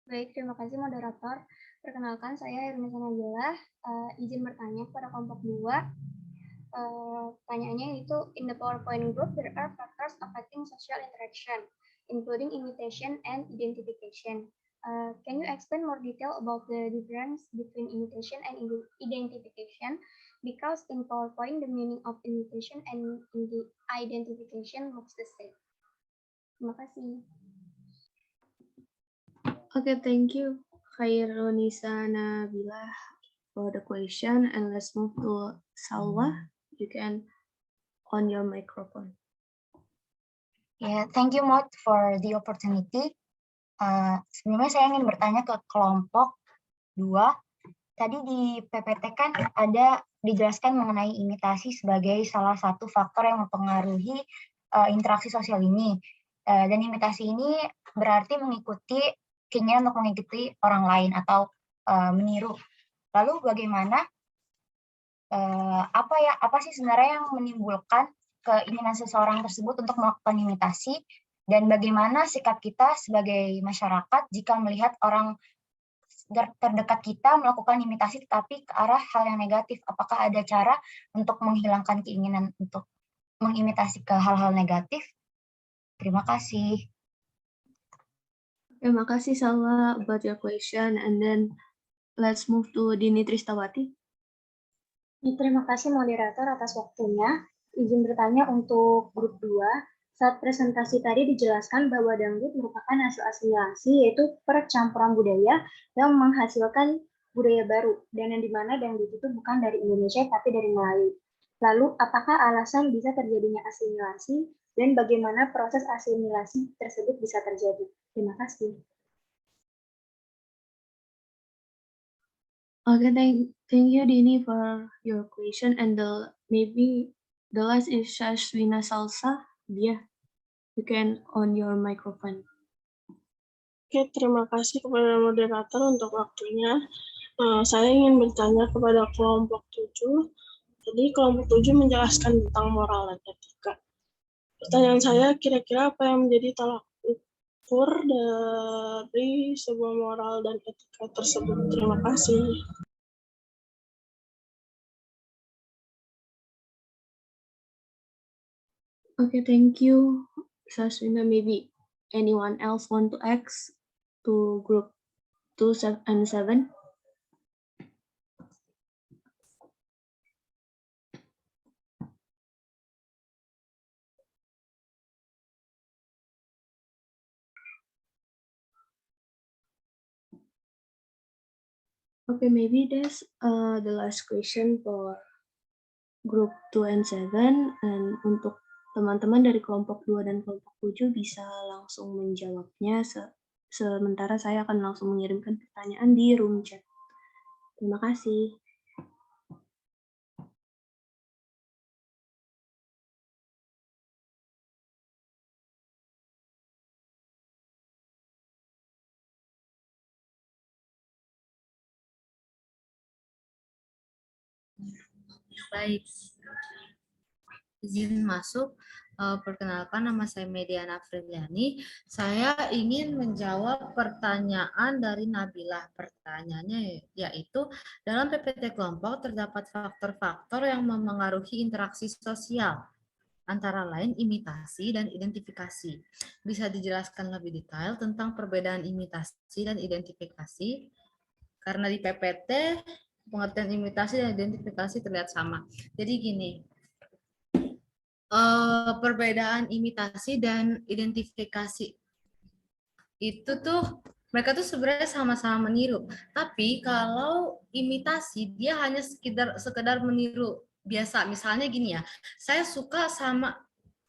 Baik, terima kasih moderator. Perkenalkan, saya Irmisa Nabila. Izin bertanya kepada kelompok 2. Pertanyaannya itu, in the PowerPoint group, there are factors affecting social interaction, including imitation and identification. Can you explain more detail about the difference between imitation and identification? Because in PowerPoint, the meaning of imitation and identification looks the same. Terima kasih. Okay, thank you, Khairunisa Nabila, for the question. And let's move to Salwa. You can on your microphone. Yeah, thank you, Maud, for the opportunity. Sebelumnya saya ingin bertanya ke kelompok 2. Tadi di PPT kan ada dijelaskan mengenai imitasi sebagai salah satu faktor yang mempengaruhi interaksi sosial ini. Dan imitasi ini berarti mengikuti keinginan untuk mengikuti orang lain atau meniru. Lalu bagaimana apa sih sebenarnya yang menimbulkan keinginan seseorang tersebut untuk melakukan imitasi, dan bagaimana sikap kita sebagai masyarakat jika melihat orang terdekat kita melakukan imitasi tetapi ke arah hal yang negatif? Apakah ada cara untuk menghilangkan keinginan untuk mengimitasi ke hal-hal negatif? Terima kasih. Terima kasih Salwa about your question, and then let's move to Dini Tristawati. Terima kasih moderator atas waktunya. Izin bertanya untuk grup 2. Saat presentasi tadi dijelaskan bahwa dangdut merupakan hasil asimilasi, yaitu percampuran budaya yang menghasilkan budaya baru, dan yang dimana dangdut itu bukan dari Indonesia tapi dari Melayu. Lalu, apakah alasan bisa terjadinya asimilasi, dan bagaimana proses asimilasi tersebut bisa terjadi? Terima kasih. Okay, thank you Dini for your question, and maybe the last is Shashwina Salsa. Yeah, you can on your microphone. Oke, terima kasih kepada moderator untuk waktunya. Saya ingin bertanya kepada kelompok 7. Jadi kelompok 7 menjelaskan tentang moral dan etika. Pertanyaan saya, kira-kira apa yang menjadi tolak ukur dari sebuah moral dan etika tersebut? Terima kasih. Okay, thank you, Shashwina. Maybe anyone else want to ask to group 2 and 7? Okay, maybe that's the last question for group 2 and 7, dan untuk teman-teman dari kelompok 2 dan kelompok 7 bisa langsung menjawabnya, sementara saya akan langsung mengirimkan pertanyaan di room chat. Terima kasih. Baik, izin masuk. Perkenalkan, nama saya Mediana Friliani. Saya ingin menjawab pertanyaan dari Nabilah. Pertanyaannya yaitu, dalam PPT kelompok terdapat faktor-faktor yang memengaruhi interaksi sosial, antara lain imitasi dan identifikasi. Bisa dijelaskan lebih detail tentang perbedaan imitasi dan identifikasi? Karena di PPT pengertian imitasi dan identifikasi terlihat sama. Jadi gini, perbedaan imitasi dan identifikasi itu tuh mereka tuh sebenarnya sama-sama meniru. Tapi kalau imitasi dia hanya sekedar meniru biasa. Misalnya gini ya, saya suka sama,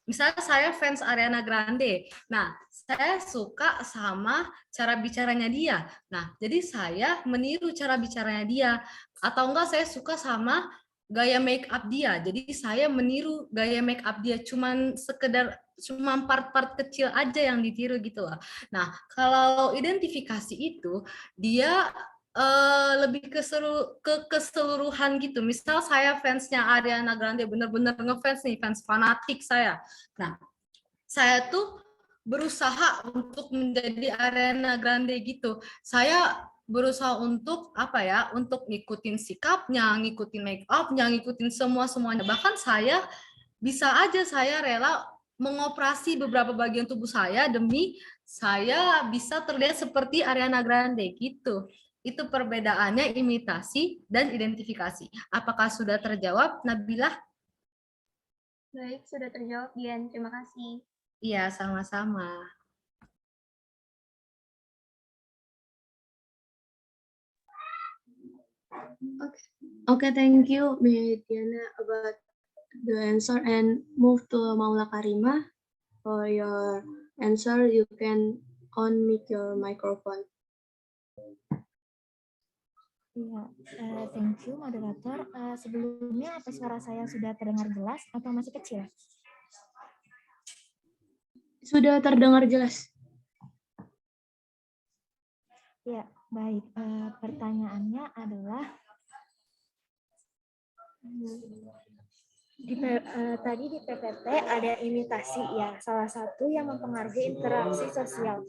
misalnya saya fans Ariana Grande. Nah, saya suka sama cara bicaranya dia. Nah, jadi saya meniru cara bicaranya dia. Atau enggak, saya suka sama gaya make up dia. Jadi saya meniru gaya make up dia. Cuma part-part kecil aja yang ditiru gitu loh. Nah, kalau identifikasi itu dia lebih ke keseluruhan gitu. Misal saya fansnya Ariana Grande, bener-bener ngefans nih, fans fanatik saya. Nah, saya tuh berusaha untuk menjadi Ariana Grande gitu. Saya berusaha untuk apa ya? Untuk ngikutin sikapnya, ngikutin make up-nya, ngikutin semuanya. Bahkan saya bisa aja saya rela mengoperasi beberapa bagian tubuh saya demi saya bisa terlihat seperti Ariana Grande gitu. Itu perbedaannya imitasi dan identifikasi. Apakah sudah terjawab, Nabilah? Baik, sudah terjawab, Dian. Terima kasih. Iya, sama-sama. Okay, thank you, Mediana, about the answer, and move to Maula Karima. For your answer, you can unmute your microphone. Iya, thank you moderator. Sebelumnya apa suara saya sudah terdengar jelas atau masih kecil? Sudah terdengar jelas. Ya, baik. Pertanyaannya adalah tadi di PPT ada imitasi ya, salah satu yang mempengaruhi interaksi sosial.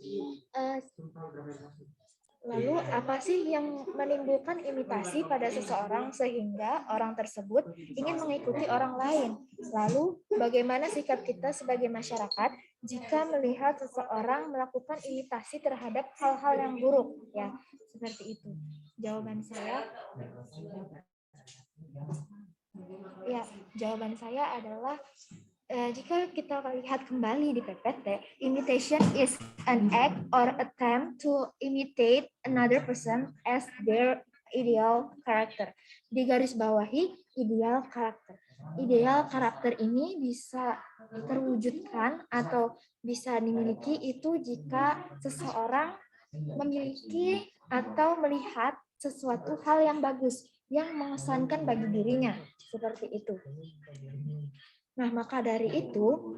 Lalu apa sih yang menimbulkan imitasi pada seseorang sehingga orang tersebut ingin mengikuti orang lain? Lalu bagaimana sikap kita sebagai masyarakat jika melihat seseorang melakukan imitasi terhadap hal-hal yang buruk? Ya, seperti itu. Jawaban saya adalah jika kita lihat kembali di PPT, imitation is an act or attempt to imitate another person as their ideal character. Di garis bawahi, ideal karakter. Ideal karakter ini bisa terwujudkan atau bisa dimiliki itu jika seseorang memiliki atau melihat sesuatu hal yang bagus, yang mengesankan bagi dirinya. Seperti itu. Nah, maka dari itu,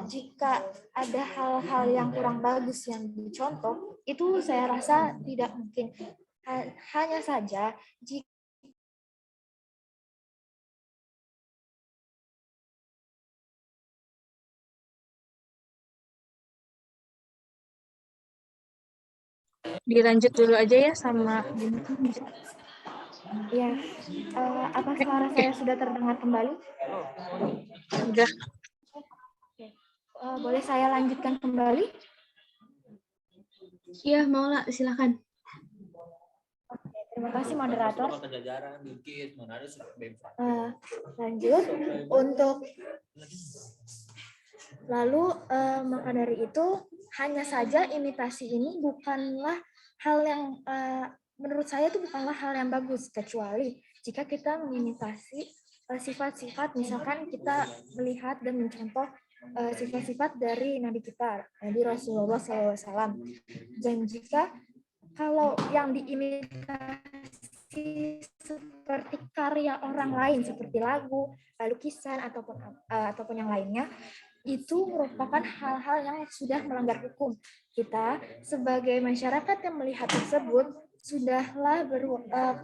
jika ada hal-hal yang kurang bagus yang dicontoh, itu saya rasa tidak mungkin. Hanya saja, jika Dilanjut dulu aja ya sama ya, apa suara saya sudah terdengar kembali? Udah. Boleh saya lanjutkan kembali? Iya, Maula, silakan. Oke, terima kasih moderator. Lanjut untuk lalu maka dari itu hanya saja imitasi ini bukanlah hal yang menurut saya itu bukanlah hal yang bagus, kecuali jika kita mengimitasi sifat-sifat, misalkan kita melihat dan mencontoh sifat-sifat dari Nabi kita, Nabi Rasulullah SAW. Dan jika kalau yang diimitasi seperti karya orang lain, seperti lagu, lukisan, ataupun yang lainnya, itu merupakan hal-hal yang sudah melanggar hukum. Kita sebagai masyarakat yang melihat tersebut sudahlah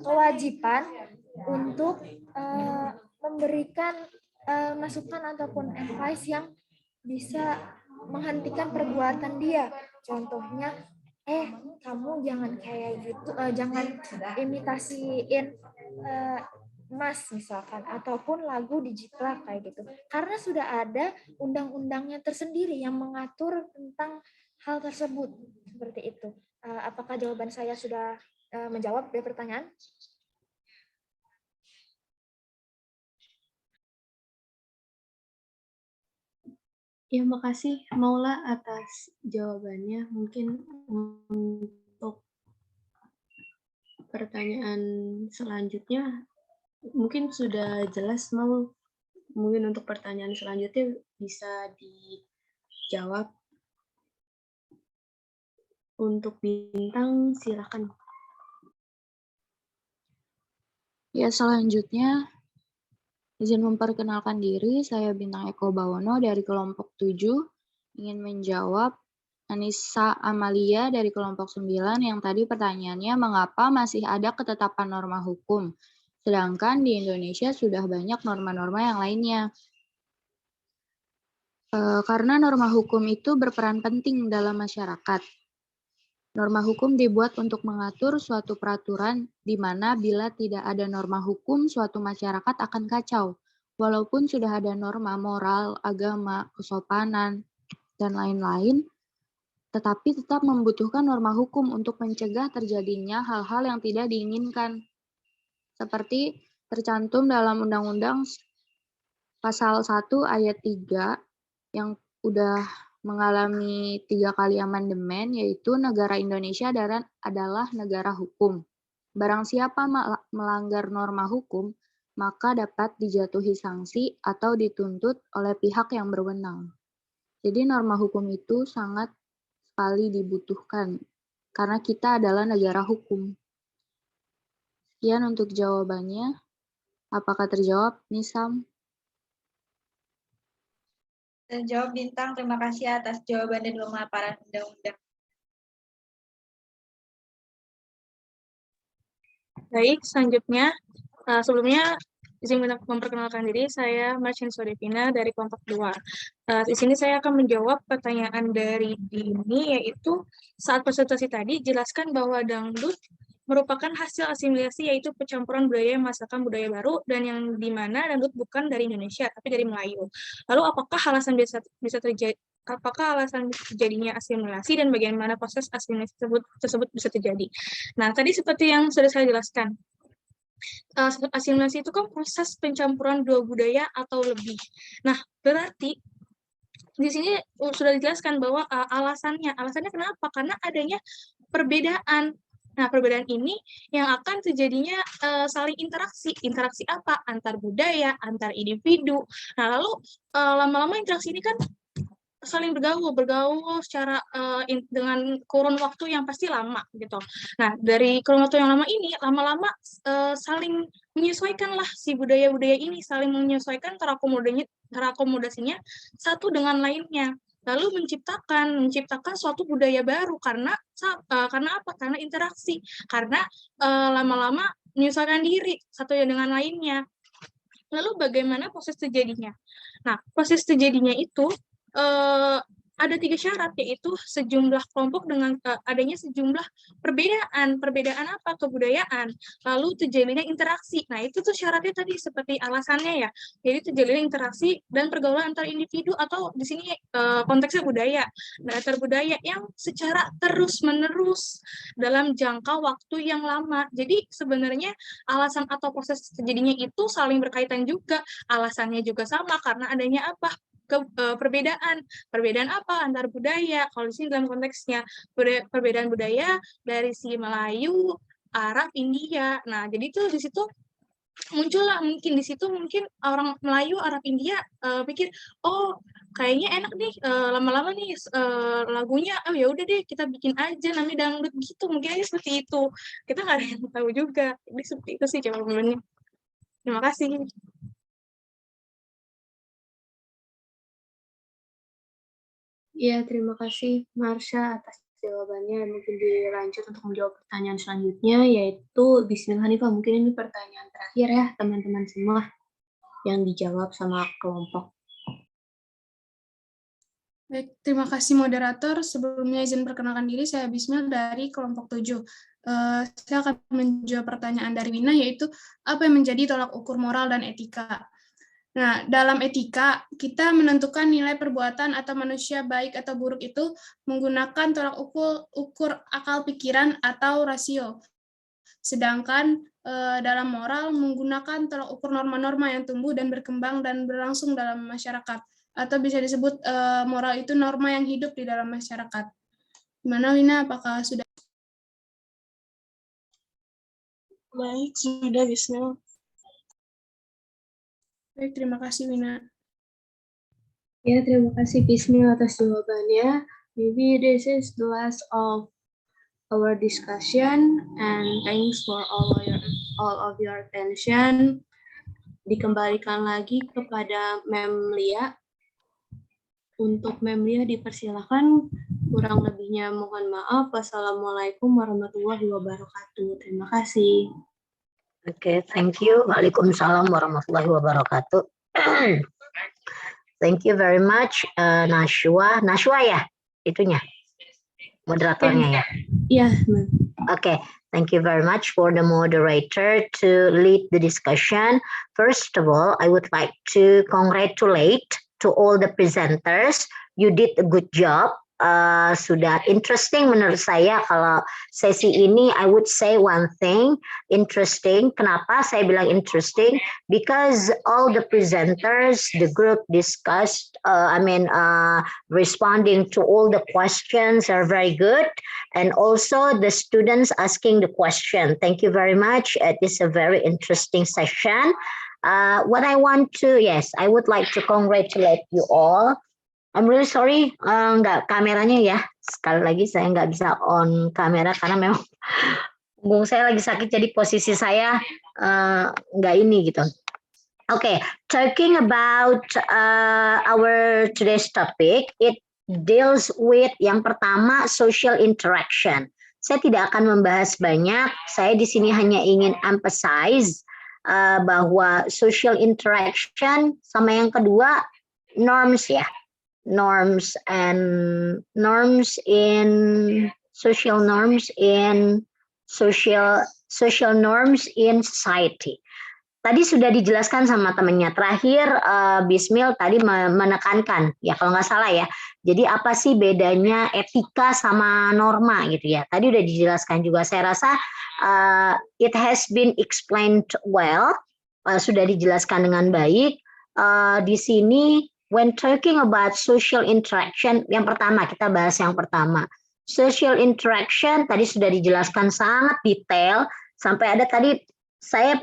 kewajiban untuk memberikan masukan ataupun advice yang bisa menghentikan perbuatan dia. Contohnya, kamu jangan kayak gitu, jangan imitasiin emas misalkan, ataupun lagu digital kayak gitu. Karena sudah ada undang-undangnya tersendiri yang mengatur tentang hal tersebut. Seperti itu. Apakah jawaban saya sudah menjawab dari pertanyaan? Ya, makasih Maula atas jawabannya. Mungkin untuk pertanyaan selanjutnya mungkin sudah jelas, Maul. Mungkin untuk pertanyaan selanjutnya bisa dijawab. Untuk Bintang, silakan. Ya, selanjutnya izin memperkenalkan diri, saya Bintang Eko Bawono dari kelompok 7, ingin menjawab Anissa Amalia dari kelompok 9 yang tadi pertanyaannya mengapa masih ada ketetapan norma hukum, sedangkan di Indonesia sudah banyak norma-norma yang lainnya. Karena norma hukum itu berperan penting dalam masyarakat. Norma hukum dibuat untuk mengatur suatu peraturan di mana bila tidak ada norma hukum, suatu masyarakat akan kacau. Walaupun sudah ada norma moral, agama, kesopanan, dan lain-lain, tetapi tetap membutuhkan norma hukum untuk mencegah terjadinya hal-hal yang tidak diinginkan. Seperti tercantum dalam Undang-Undang Pasal 1 Ayat 3 yang udah mengalami 3 kali amandemen, yaitu negara Indonesia adalah negara hukum. Barang siapa melanggar norma hukum, maka dapat dijatuhi sanksi atau dituntut oleh pihak yang berwenang. Jadi norma hukum itu sangat sekali dibutuhkan, karena kita adalah negara hukum. Sekian untuk jawabannya. Apakah terjawab, Nisam? Terjawab Bintang, terima kasih atas jawaban dan pemaparan undang-undang. Baik, selanjutnya, sebelumnya izin memperkenalkan diri, saya Marcin Sodevina dari kelompok 2. Di sini saya akan menjawab pertanyaan dari Dini, yaitu saat presentasi tadi jelaskan bahwa dangdut merupakan hasil asimilasi, yaitu pencampuran budaya yang menghasilkan budaya baru, dan yang dimana dangdut bukan dari Indonesia, tapi dari Melayu. Lalu apakah alasan terjadinya asimilasi dan bagaimana proses asimilasi tersebut bisa terjadi? Nah, tadi seperti yang sudah saya jelaskan, asimilasi itu kan proses pencampuran dua budaya atau lebih. Nah, berarti di sini sudah dijelaskan bahwa alasannya kenapa? Karena adanya perbedaan. Nah, perbedaan ini yang akan terjadinya saling interaksi. Interaksi apa? Antar budaya, antar individu. Nah, lalu lama-lama interaksi ini kan saling bergaul secara dengan kurun waktu yang pasti lama gitu. Nah, dari kurun waktu yang lama ini lama-lama saling menyesuaikanlah si budaya-budaya ini, saling menyesuaikan terakomodasinya satu dengan lainnya. Lalu menciptakan suatu budaya baru karena apa? Karena interaksi, karena lama-lama menyesuaikan diri satu dengan lainnya. Lalu bagaimana proses terjadinya? Nah, proses terjadinya itu ada 3 syarat, yaitu sejumlah kelompok dengan adanya sejumlah perbedaan. Perbedaan apa? Kebudayaan. Lalu terjalinnya interaksi. Nah, itu tuh syaratnya tadi seperti alasannya ya. Jadi terjalinnya interaksi dan pergaulan antar individu, atau di sini konteksnya budaya. Nah, antar budaya yang secara terus-menerus dalam jangka waktu yang lama. Jadi sebenarnya alasan atau proses terjadinya itu saling berkaitan juga. Alasannya juga sama karena adanya apa? Perbedaan apa antar budaya. Kalau di sini dalam konteksnya perbedaan budaya dari si Melayu, Arab, India. Nah, jadi itu di situ muncullah mungkin di situ mungkin orang Melayu, Arab India pikir, oh kayaknya enak nih lama-lama nih lagunya, oh ya udah deh kita bikin aja namanya dangdut gitu, mungkin aja seperti itu. Kita nggak ada yang tahu juga. Jadi seperti itu sih jawabannya. Terima kasih. Ya, terima kasih Marsha atas jawabannya. Mungkin dilanjut untuk menjawab pertanyaan selanjutnya, yaitu Bismillah Hanifah. Mungkin ini pertanyaan terakhir ya, teman-teman semua yang dijawab sama kelompok. Baik, terima kasih moderator. Sebelumnya izin perkenalkan diri, saya Bismil dari kelompok 7. Saya akan menjawab pertanyaan dari Wina, yaitu apa yang menjadi tolak ukur moral dan etika. Nah, dalam etika, kita menentukan nilai perbuatan atau manusia baik atau buruk itu menggunakan tolak ukur akal pikiran atau rasio. Sedangkan dalam moral menggunakan tolak ukur norma-norma yang tumbuh dan berkembang dan berlangsung dalam masyarakat. Atau bisa disebut moral itu norma yang hidup di dalam masyarakat. Gimana Wina, apakah sudah? Baik, sudah Bismil. Baik, terima kasih Wina. Ya, terima kasih Bismil atas jawabannya. Maybe this is the last of our discussion and thanks for all of your attention. Dikembalikan lagi kepada Mem Lia. Untuk Mem Lia dipersilakan, kurang lebihnya mohon maaf. Wassalamualaikum warahmatullahi wabarakatuh. Terima kasih. Okay, thank you. Waalaikumsalam warahmatullahi wabarakatuh. Thank you very much, Nashwa. Nashwa ya, itunya, moderatornya ya. Iya, Okay, thank you very much for the moderator to lead the discussion. First of all, I would like to congratulate to all the presenters. You did a good job. Sudah interesting menurut saya. Kalau sesi ini, I would say one thing, interesting. Kenapa saya bilang interesting? Because all the presenters, the group discussed, responding to all the questions are very good. And also the students asking the question. Thank you very much. It is a very interesting session. I would like to congratulate you all. I'm really sorry, nggak kameranya ya. Sekali lagi saya nggak bisa on kamera karena memang punggung saya lagi sakit, jadi posisi saya nggak ini gitu. Okay, talking about our today's topic, it deals with yang pertama social interaction. Saya tidak akan membahas banyak. Saya di sini hanya ingin emphasize bahwa social interaction sama yang kedua norms ya. Norms in social norms in society. Tadi sudah dijelaskan sama temannya. Terakhir Bismil tadi menekankan ya kalau nggak salah ya. Jadi apa sih bedanya etika sama norma gitu ya. Tadi udah dijelaskan juga. Saya rasa it has been explained well. Sudah dijelaskan dengan baik. Di sini when talking about social interaction, yang pertama, kita bahas yang pertama. Social interaction, tadi sudah dijelaskan sangat detail, sampai ada tadi, saya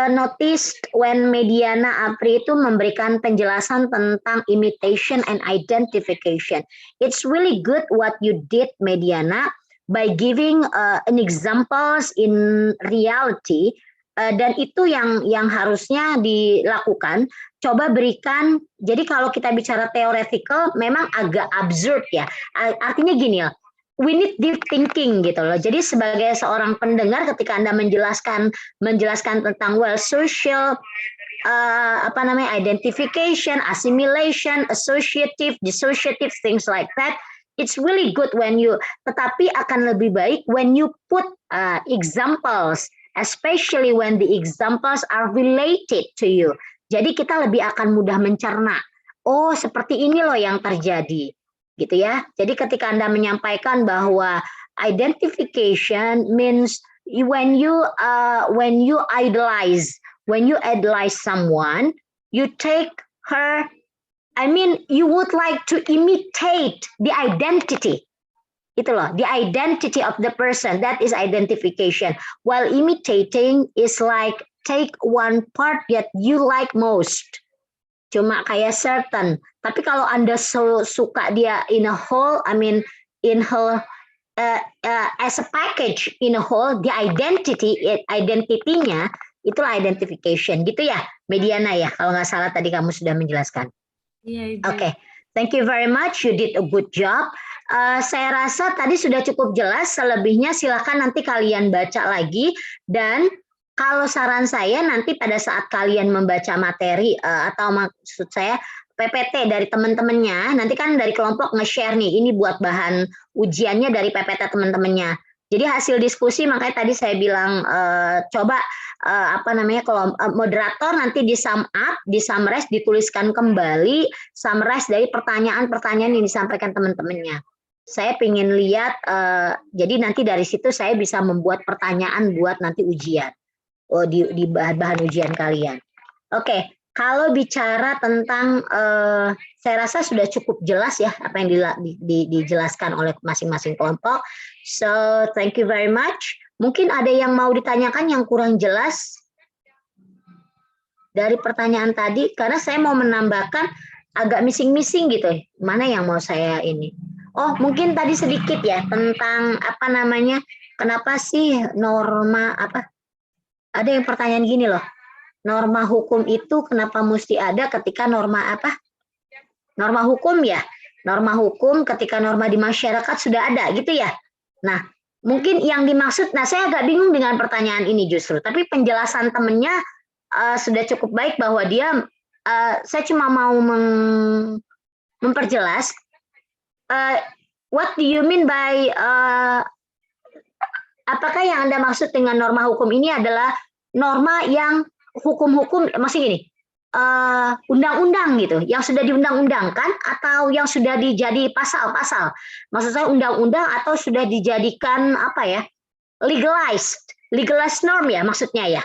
noticed when Mediana Apri itu memberikan penjelasan tentang imitation and identification. It's really good what you did, Mediana, by giving an examples in reality, dan itu yang harusnya dilakukan. Coba berikan, jadi kalau kita bicara theoretical memang agak absurd ya. Artinya gini loh, we need deep thinking gitu loh. Jadi sebagai seorang pendengar ketika Anda menjelaskan tentang social identification, assimilation, associative, dissociative, things like that, it's really good when you, tetapi akan lebih baik when you put examples, especially when the examples are related to you. Jadi kita lebih akan mudah mencerna. Oh, seperti ini loh yang terjadi. Gitu ya. Jadi ketika Anda menyampaikan bahwa identification means when you idolize someone, you take her, you would like to imitate the identity. Itu loh, the identity of the person, that is identification. While imitating is like take one part that you like most. Cuma kayak certain. Tapi kalau Anda suka dia in a whole, I mean in whole as a package in a whole, the identity-nya itulah identification gitu ya, Mediana ya. Kalau nggak salah tadi kamu sudah menjelaskan. Iya, Ibu. Oke, thank you very much. You did a good job. Saya rasa tadi sudah cukup jelas. Selebihnya silakan nanti kalian baca lagi. Dan kalau saran saya nanti pada saat kalian membaca materi atau maksud saya PPT dari teman-temannya, nanti kan dari kelompok nge-share nih, ini buat bahan ujiannya dari PPT teman-temannya. Jadi hasil diskusi makanya tadi saya bilang coba moderator nanti di sum up, di summarize, dituliskan kembali summarize dari pertanyaan-pertanyaan yang disampaikan teman-temannya. Saya ingin lihat, jadi nanti dari situ saya bisa membuat pertanyaan buat nanti ujian, di bahan ujian kalian. Oke, kalau bicara tentang, saya rasa sudah cukup jelas ya apa yang dijelaskan oleh masing-masing kelompok. So, thank you very much. Mungkin ada yang mau ditanyakan yang kurang jelas dari pertanyaan tadi, karena saya mau menambahkan agak missing-missing gitu. Mana yang mau saya ini? Oh, mungkin tadi sedikit ya tentang kenapa sih norma Ada yang pertanyaan gini loh. Norma hukum itu kenapa mesti ada ketika norma Norma hukum ya. Norma hukum ketika norma di masyarakat sudah ada gitu ya. Nah, mungkin yang dimaksud, saya agak bingung dengan pertanyaan ini justru. Tapi penjelasan temennya sudah cukup baik bahwa dia, saya cuma mau memperjelas. What do you mean by apakah yang Anda maksud dengan norma hukum ini adalah norma yang hukum-hukum, maksudnya gini, undang-undang gitu, yang sudah diundang-undangkan atau yang sudah dijadi pasal-pasal. Maksud saya undang-undang atau sudah dijadikan legalized norm ya maksudnya ya.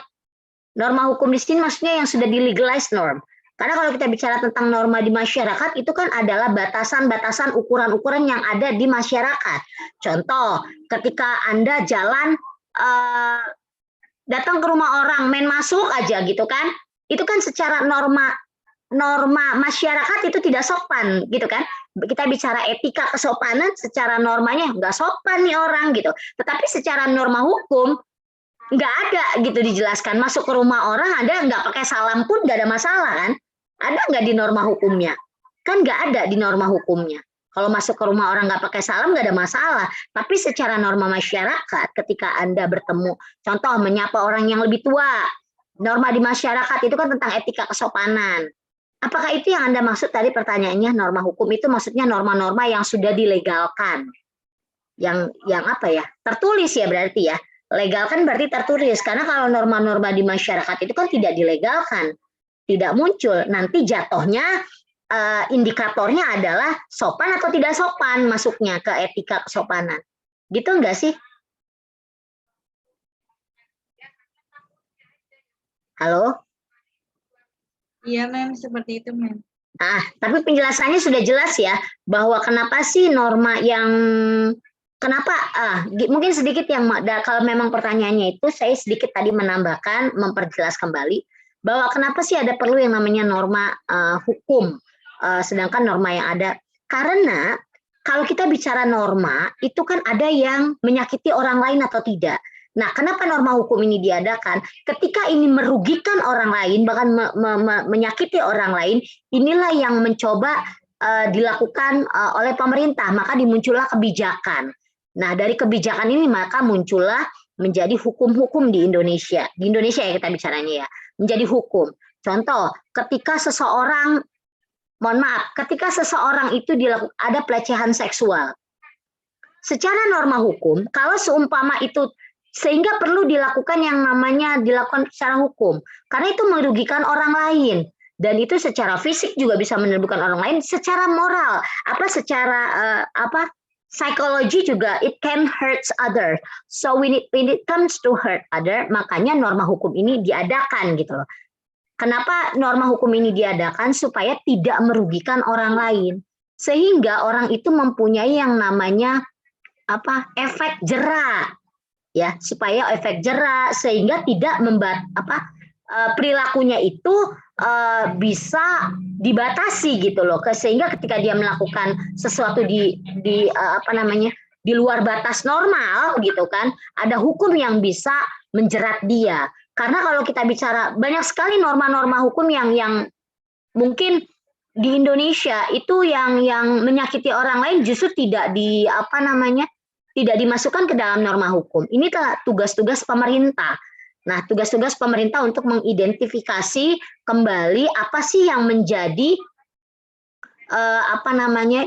Norma hukum di sini maksudnya yang sudah di legalized norm. Karena kalau kita bicara tentang norma di masyarakat, itu kan adalah batasan-batasan ukuran-ukuran yang ada di masyarakat. Contoh, ketika Anda jalan, datang ke rumah orang, main masuk aja gitu kan, itu kan secara norma masyarakat itu tidak sopan gitu kan. Kita bicara etika kesopanan, secara normanya nggak sopan nih orang gitu. Tetapi secara norma hukum, nggak ada gitu dijelaskan. Masuk ke rumah orang, Anda nggak pakai salam pun nggak ada masalah kan. Ada nggak di norma hukumnya? Kan nggak ada di norma hukumnya. Kalau masuk ke rumah orang nggak pakai salam nggak ada masalah. Tapi secara norma masyarakat ketika Anda bertemu, contoh menyapa orang yang lebih tua, norma di masyarakat itu kan tentang etika kesopanan. Apakah itu yang Anda maksud tadi pertanyaannya? Norma hukum itu maksudnya norma-norma yang sudah dilegalkan. Yang tertulis ya berarti ya. Legal kan berarti tertulis. Karena kalau norma-norma di masyarakat itu kan tidak dilegalkan. Tidak muncul. Nanti jatuhnya indikatornya adalah sopan atau tidak sopan masuknya ke etika kesopanan. Gitu enggak sih? Halo? Iya, Mem, seperti itu, Mem. Tapi penjelasannya sudah jelas ya, bahwa kenapa sih norma yang, mungkin sedikit yang, kalau memang pertanyaannya itu, saya sedikit tadi menambahkan, memperjelas kembali, bahwa kenapa sih ada perlu yang namanya norma hukum, sedangkan norma yang ada. Karena kalau kita bicara norma, itu kan ada yang menyakiti orang lain atau tidak. Nah, kenapa norma hukum ini diadakan? Ketika ini merugikan orang lain, bahkan menyakiti orang lain, inilah yang mencoba dilakukan oleh pemerintah, maka dimuncullah kebijakan. Nah, dari kebijakan ini maka muncullah menjadi hukum-hukum di Indonesia. Di Indonesia ya kita bicaranya ya, menjadi hukum. Contoh, ketika seseorang, ketika seseorang itu ada pelecehan seksual, secara norma hukum, kalau seumpama itu sehingga perlu dilakukan yang namanya dilakukan secara hukum, karena itu merugikan orang lain, dan itu secara fisik juga bisa merugikan orang lain, secara moral, secara psikologi juga it can hurt other. So when it comes to hurt other, makanya norma hukum ini diadakan gitu loh. Kenapa norma hukum ini diadakan? Supaya tidak merugikan orang lain, sehingga orang itu mempunyai yang namanya efek jera. Ya, supaya efek jera sehingga tidak perilakunya itu bisa dibatasi gitu loh, sehingga ketika dia melakukan sesuatu di di luar batas normal gitu kan, ada hukum yang bisa menjerat dia. Karena kalau kita bicara banyak sekali norma-norma hukum yang mungkin di Indonesia itu yang menyakiti orang lain justru tidak tidak dimasukkan ke dalam norma hukum. Ini tugas-tugas pemerintah. Nah, tugas-tugas pemerintah untuk mengidentifikasi kembali apa sih yang menjadi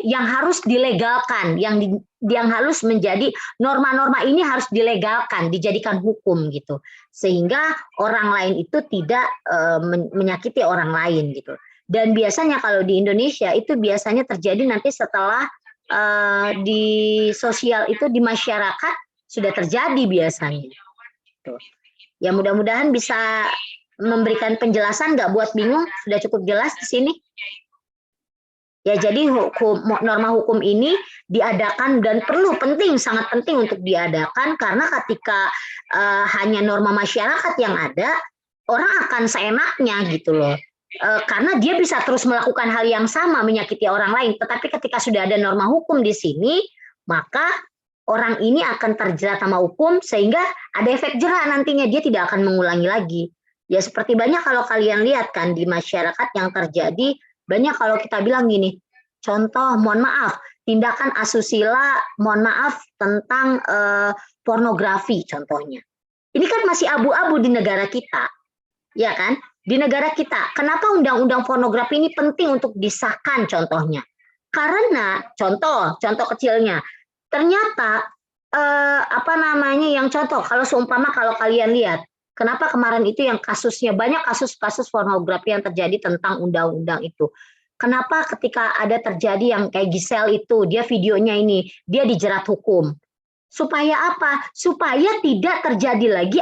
yang harus dilegalkan, yang harus menjadi norma-norma ini harus dilegalkan, dijadikan hukum gitu, sehingga orang lain itu tidak menyakiti orang lain gitu. Dan biasanya kalau di Indonesia itu biasanya terjadi nanti setelah di sosial itu di masyarakat sudah terjadi biasanya. Tuh. Ya mudah-mudahan bisa memberikan penjelasan, nggak buat bingung, sudah cukup jelas di sini. Ya jadi norma hukum ini diadakan dan sangat penting untuk diadakan, karena ketika hanya norma masyarakat yang ada, orang akan seenaknya gitu loh. Karena dia bisa terus melakukan hal yang sama, menyakiti orang lain. Tetapi ketika sudah ada norma hukum di sini, maka orang ini akan terjerat sama hukum, sehingga ada efek jera nantinya, dia tidak akan mengulangi lagi. Ya seperti banyak kalau kalian lihat kan di masyarakat yang terjadi, banyak kalau kita bilang gini, contoh mohon maaf, tindakan asusila, mohon maaf tentang pornografi contohnya. Ini kan masih abu-abu di negara kita, ya kan? Di negara kita, kenapa undang-undang pornografi ini penting untuk disahkan contohnya? Karena contoh kecilnya, ternyata yang contoh kalau seumpama kalau kalian lihat, kenapa kemarin itu yang kasusnya banyak kasus-kasus pornografi yang terjadi tentang undang-undang itu. Kenapa ketika ada terjadi yang kayak Giselle itu, dia videonya ini, dia dijerat hukum. Supaya apa? Supaya tidak terjadi lagi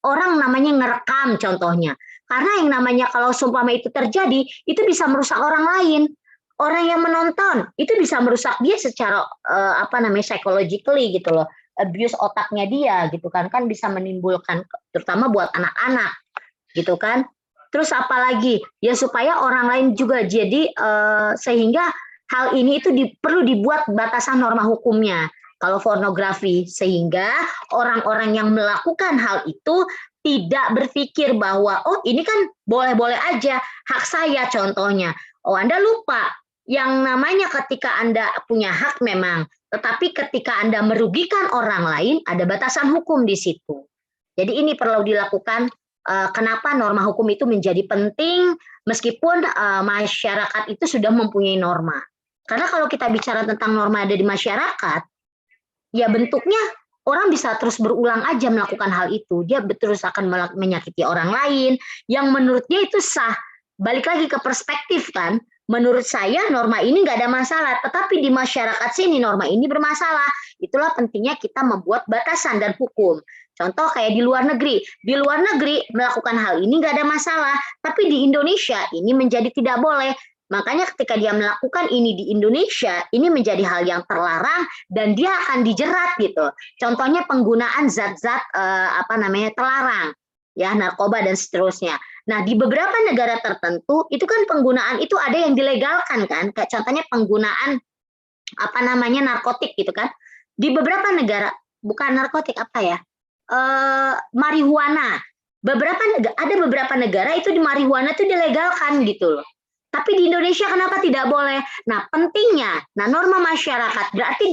orang namanya ngerekam contohnya. Karena yang namanya kalau seumpama itu terjadi, itu bisa merusak orang lain. Orang yang menonton itu bisa merusak dia secara psychologically gitu loh, abuse otaknya dia gitu kan bisa menimbulkan terutama buat anak-anak gitu kan. Terus apalagi ya supaya orang lain juga jadi sehingga hal ini itu perlu dibuat batasan norma hukumnya kalau pornografi, sehingga orang-orang yang melakukan hal itu tidak berpikir bahwa oh ini kan boleh-boleh aja, hak saya contohnya. Oh Anda lupa yang namanya ketika Anda punya hak memang, tetapi ketika Anda merugikan orang lain ada batasan hukum di situ. Jadi ini perlu dilakukan. Kenapa norma hukum itu menjadi penting meskipun masyarakat itu sudah mempunyai norma. Karena kalau kita bicara tentang norma ada di masyarakat, ya bentuknya orang bisa terus berulang aja melakukan hal itu. Dia terus akan menyakiti orang lain yang menurut dia itu sah. Balik lagi ke perspektif kan. Menurut saya norma ini nggak ada masalah, tetapi di masyarakat sini norma ini bermasalah. Itulah pentingnya kita membuat batasan dan hukum. Contoh kayak di luar negeri melakukan hal ini nggak ada masalah, tapi di Indonesia ini menjadi tidak boleh. Makanya ketika dia melakukan ini di Indonesia, ini menjadi hal yang terlarang dan dia akan dijerat gitu. Contohnya penggunaan zat-zat terlarang, ya narkoba dan seterusnya. Nah di beberapa negara tertentu itu kan penggunaan itu ada yang dilegalkan kan, kayak contohnya penggunaan narkotik gitu kan. Di beberapa negara bukan narkotik marihuana. Ada beberapa negara itu di marihuana itu dilegalkan gitu loh. Tapi di Indonesia kenapa tidak boleh? Nah, pentingnya, norma masyarakat berarti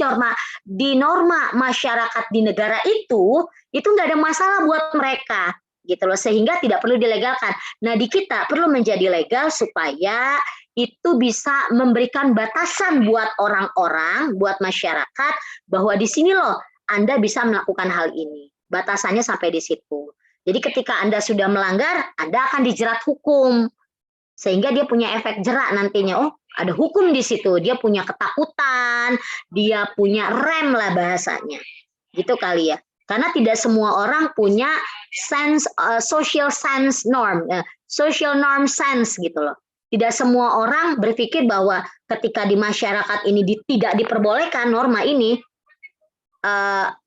norma masyarakat di negara itu nggak ada masalah buat mereka gitu loh, sehingga tidak perlu dilegalkan. Nah, di kita perlu menjadi legal supaya itu bisa memberikan batasan buat orang-orang, buat masyarakat bahwa di sini loh Anda bisa melakukan hal ini. Batasannya sampai di situ. Jadi ketika Anda sudah melanggar, Anda akan dijerat hukum. Sehingga dia punya efek jerak nantinya. Oh, ada hukum di situ. Dia punya ketakutan, dia punya rem lah bahasanya. Gitu kali ya. Karena tidak semua orang punya social sense norm, social norm sense gitu loh. Tidak semua orang berpikir bahwa ketika di masyarakat ini tidak diperbolehkan norma ini,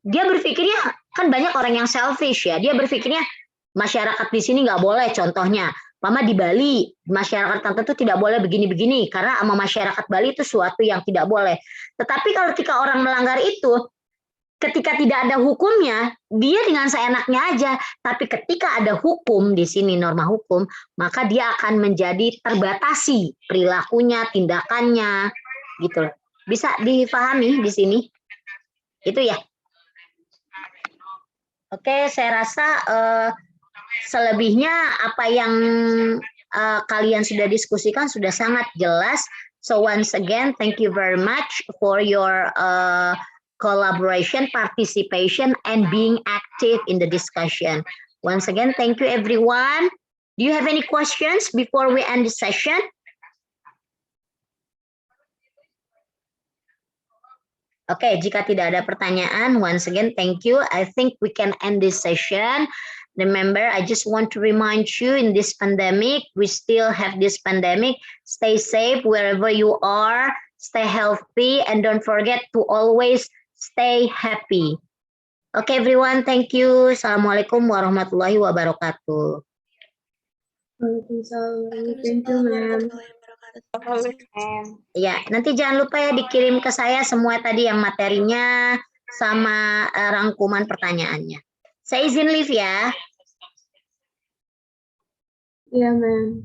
dia berpikirnya kan banyak orang yang selfish ya. Dia berpikirnya masyarakat di sini nggak boleh, contohnya. Mama di Bali, masyarakat tertentu tidak boleh begini-begini, karena sama masyarakat Bali itu suatu yang tidak boleh. Tetapi kalau ketika orang melanggar itu, ketika tidak ada hukumnya, dia dengan seenaknya aja. Tapi ketika ada hukum di sini, norma hukum, maka dia akan menjadi terbatasi perilakunya, tindakannya, gitu. Bisa difahami di sini? Itu ya. Oke, saya rasa selebihnya apa yang kalian sudah diskusikan sudah sangat jelas. So once again, thank you very much for your collaboration, participation, and being active in the discussion. Once again, thank you everyone. Do you have any questions before we end the session? Oke, jika tidak ada pertanyaan, once again, thank you. I think we can end this session. Remember, I just want to remind you in this pandemic, we still have this pandemic. Stay safe wherever you are, stay healthy, and don't forget to always stay happy. Okay, everyone, thank you. Assalamualaikum warahmatullahi wabarakatuh. Waalaikumsalam. Thank you, ma'am. Ya, nanti jangan lupa ya dikirim ke saya semua tadi yang materinya sama rangkuman pertanyaannya. Saya izin leave ya. Iya, ma'am.